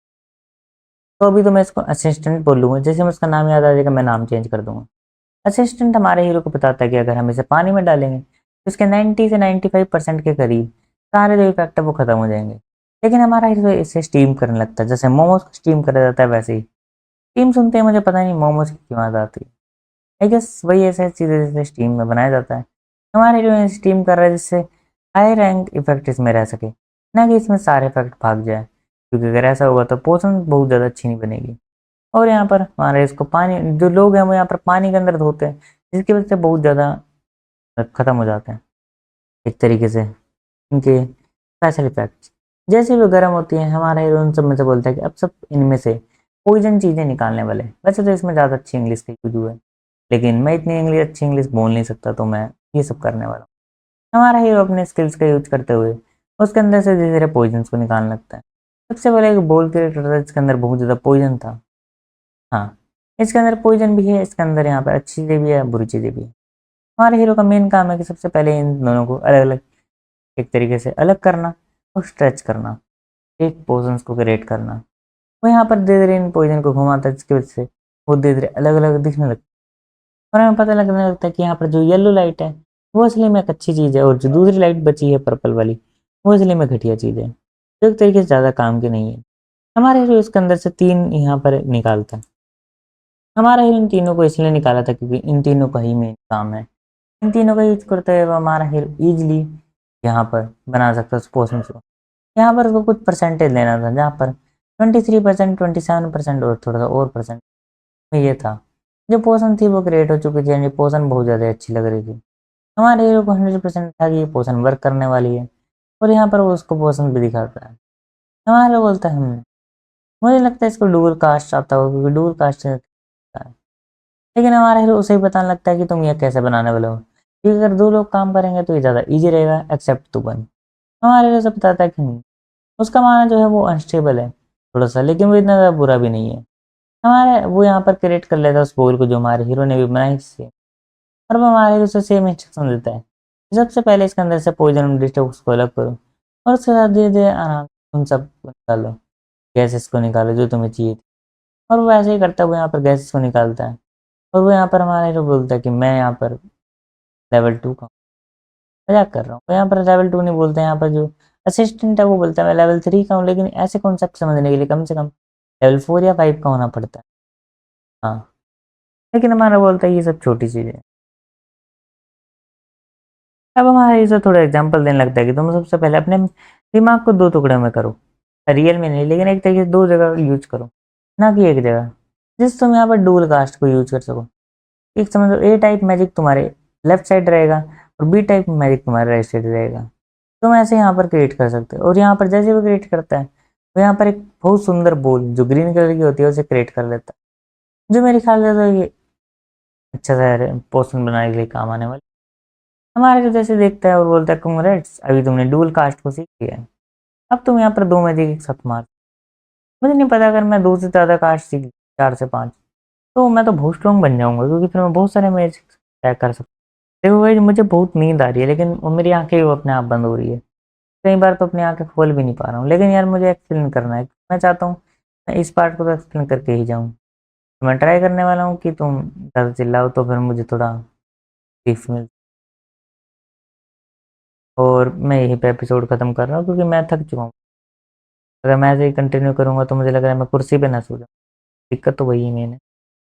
तो अभी तो मैं इसको असिस्टेंट बोलूँगा, जैसे मैं उसका नाम याद आ जाएगा मैं नाम चेंज कर दूंगा। असिस्टेंट हमारे हीरो को बताता है कि अगर हम इसे पानी में डालेंगे तो इसके 90 से 95% के करीब सारे जो इफेक्ट है वो खत्म हो जाएंगे। लेकिन हमारा हीरो इसे स्टीम करने लगता है, जैसे मोमोज को स्टीम करा जाता है वैसे ही। स्टीम सुनते ही मुझे पता नहीं मोमोज की क्यों याद आती है। आई गेस वही ऐसे चीज़ें जैसे स्टीम में बनाया जाता है। हमारे हीरो स्टीम कर रहा है जिससे हाई रैंक इफेक्ट इसमें रह सके, ना कि इसमें सारे इफेक्ट भाग जाए, क्योंकि अगर ऐसा होगा तो पोषण बहुत ज़्यादा अच्छी नहीं बनेगी। और यहाँ पर हमारे इसको पानी जो लोग हैं वो यहाँ पर पानी के अंदर धोते हैं, जिसकी वजह से बहुत ज़्यादा ख़त्म हो जाते हैं एक तरीके से इनके स्पेशल इफेक्ट्स। जैसे भी गर्म होती है हमारा हीरो उन सब में से बोलता है कि अब सब इनमें से पॉइजन चीज़ें निकालने वाले। वैसे तो इसमें ज़्यादा अच्छी इंग्लिश का यूज हुआ है, लेकिन मैं इतनी अच्छी इंग्लिश बोल नहीं सकता, तो मैं ये सब करने वाला हूँ। हमारा हीरो अपने स्किल्स का यूज करते हुए उसके अंदर से धीरे धीरे पॉइजन को निकालने लगता है। सबसे पहले एक बोल कैरेक्टर था जिसके अंदर बहुत ज़्यादा पॉइजन था। हाँ, इसके अंदर पॉइजन भी है, इसके अंदर यहाँ पर अच्छी चीज़ें भी है, बुरी चीज़ें भी है। हमारे हीरो का मेन काम है कि सबसे पहले इन दोनों को अलग अलग एक तरीके से अलग करना और स्ट्रेच करना, एक पोर्शंस को क्रिएट करना। वो यहाँ पर धीरे धीरे इन पॉइजन को घुमाता है, जिसकी वजह से वो धीरे धीरे अलग अलग दिखने लगता है और हमें पता लगने लगता है कि यहाँ पर जो येलो लाइट है वो असली में एक अच्छी चीज़ है और जो दूसरी लाइट बची है पर्पल वाली वो असली में घटिया चीज़ है, जो एक तरीके से ज़्यादा काम की नहीं है। हमारे हीरो इसके अंदर से 3 यहाँ पर निकालता है। हमारा हीरो इन तीनों को इसलिए निकाला था क्योंकि इन तीनों का ही मेन काम है। इन तीनों का यूज़ करते हुए हमारा हीरो ईज़िली यहाँ पर बना सकता है उस पोर्शन को। यहाँ पर उसको कुछ परसेंटेज लेना था, जहाँ पर 23%, 27% और थोड़ा सा और परसेंट में ये था। जो पोर्शन थी वो क्रिएट हो चुकी थी, यानी पोर्शन बहुत ज़्यादा अच्छी लग रही थी। हमारे हीरो को 100% था कि ये पोर्शन वर्क करने वाली है और यहाँ पर वो उसको पोर्शन भी दिखाता है। हमारा हीरो बोलता है मुझे लगता है इसको डुअल कास्ट आता होगा क्योंकि डुअल कास्ट है। लेकिन हमारा हीरो उसे ही बताने लगता है कि तुम यह कैसे बनाने वाले हो, क्योंकि अगर 2 लोग काम करेंगे तो ये ज़्यादा ईजी रहेगा एक्सेप्ट तू वन। हमारे हीरो से बताता है कि नहीं, उसका माना जो है वो अनस्टेबल है थोड़ा सा, लेकिन वो इतना ज़्यादा बुरा भी नहीं है। हमारे वो यहाँ पर क्रिएट कर लेता है उस बोल को जो हमारे हीरो ने भी बनाई थी और वो हमारे हीरो से सेम इंस्ट्रक्शन देता है। सबसे पहले इसके अंदर से पॉइजन डिस्टर्ब को अलग करो और उसके साथ धीरे धीरे आराम से उन सब को निकालो, गैसेस को निकालो जो तुम्हें चाहिए थी। और वो ऐसे ही करता है, वो यहाँ पर गैसेस को निकालता है और वो यहाँ पर हमारा हीरो बोलता है कि मैं यहाँ पर लेवल 2 का हूँ। मजाक कर रहा हूँ, वो यहाँ पर लेवल 2 नहीं बोलते, यहाँ पर जो असिस्टेंट है वो बोलता है मैं लेवल 3 का हूँ, लेकिन ऐसे कॉन्सेप्ट समझने के लिए कम से कम लेवल 4 या 5 का होना पड़ता है। हाँ, लेकिन हमारा बोलता है ये सब छोटी चीज़ें। अब हमारा इसे थोड़ा एग्जांपल देने लगता है कि तुम सबसे पहले अपने दिमाग को 2 टुकड़े में करो, रियल में नहीं लेकिन एक तरीके से 2 जगह यूज करो, ना कि एक जगह, जिससे तुम यहाँ पर डुअल कास्ट को यूज कर सको। एक समझ लो ए टाइप मैजिक तुम्हारे लेफ्ट साइड रहेगा और बी टाइप मैजिक तुम्हारे राइट साइड रहेगा। तुम ऐसे यहाँ पर क्रिएट कर सकते हो और यहाँ पर जैसे वो क्रिएट करता है तो यहाँ पर एक बहुत सुंदर बॉल जो ग्रीन कलर की होती है उसे क्रिएट कर लेता है, जो मेरे ख्याल से तो ये अच्छा सा पोर्शन बनाने के लिए काम आने वाला। हमारे को जैसे देखता है और बोलता है कंग्रेट्स, अभी तुमने डुअल कास्ट को सीख लिया है, अब तुम यहाँ पर 2 मैजिक एक साथ मार। मुझे नहीं पता अगर मैं 2 से ज़्यादा कास्ट सीख 4 से 5 तो मैं तो बहुत स्ट्रॉन्ग बन जाऊंगा, क्योंकि फिर मैं बहुत सारे मैजिक ट्रैक कर सकता हूँ। देखो भाई मुझे बहुत नींद आ रही है लेकिन वो मेरी आंखें वो अपने आप बंद हो रही है, कई बार तो अपनी आंखें खोल भी नहीं पा रहा हूँ, लेकिन यार मुझे एक्सप्लेन करना है, मैं चाहता हूँ मैं इस पार्ट को तो एक्सप्लेन करके ही जाऊँ। तो मैं ट्राई करने वाला हूँ कि तुम ज़्यादा चिल्लाओ तो फिर मुझे थोड़ा रिलीफ मिल। और मैं यहीं पे एपिसोड ख़त्म कर रहा हूँ क्योंकि मैं थक चुका हूँ। अगर मैं ऐसे ही कंटिन्यू करूँगा तो मुझे लग रहा है मैं कुर्सी पे ना सो जाऊँ, दिक्कत तो वही है मेन है।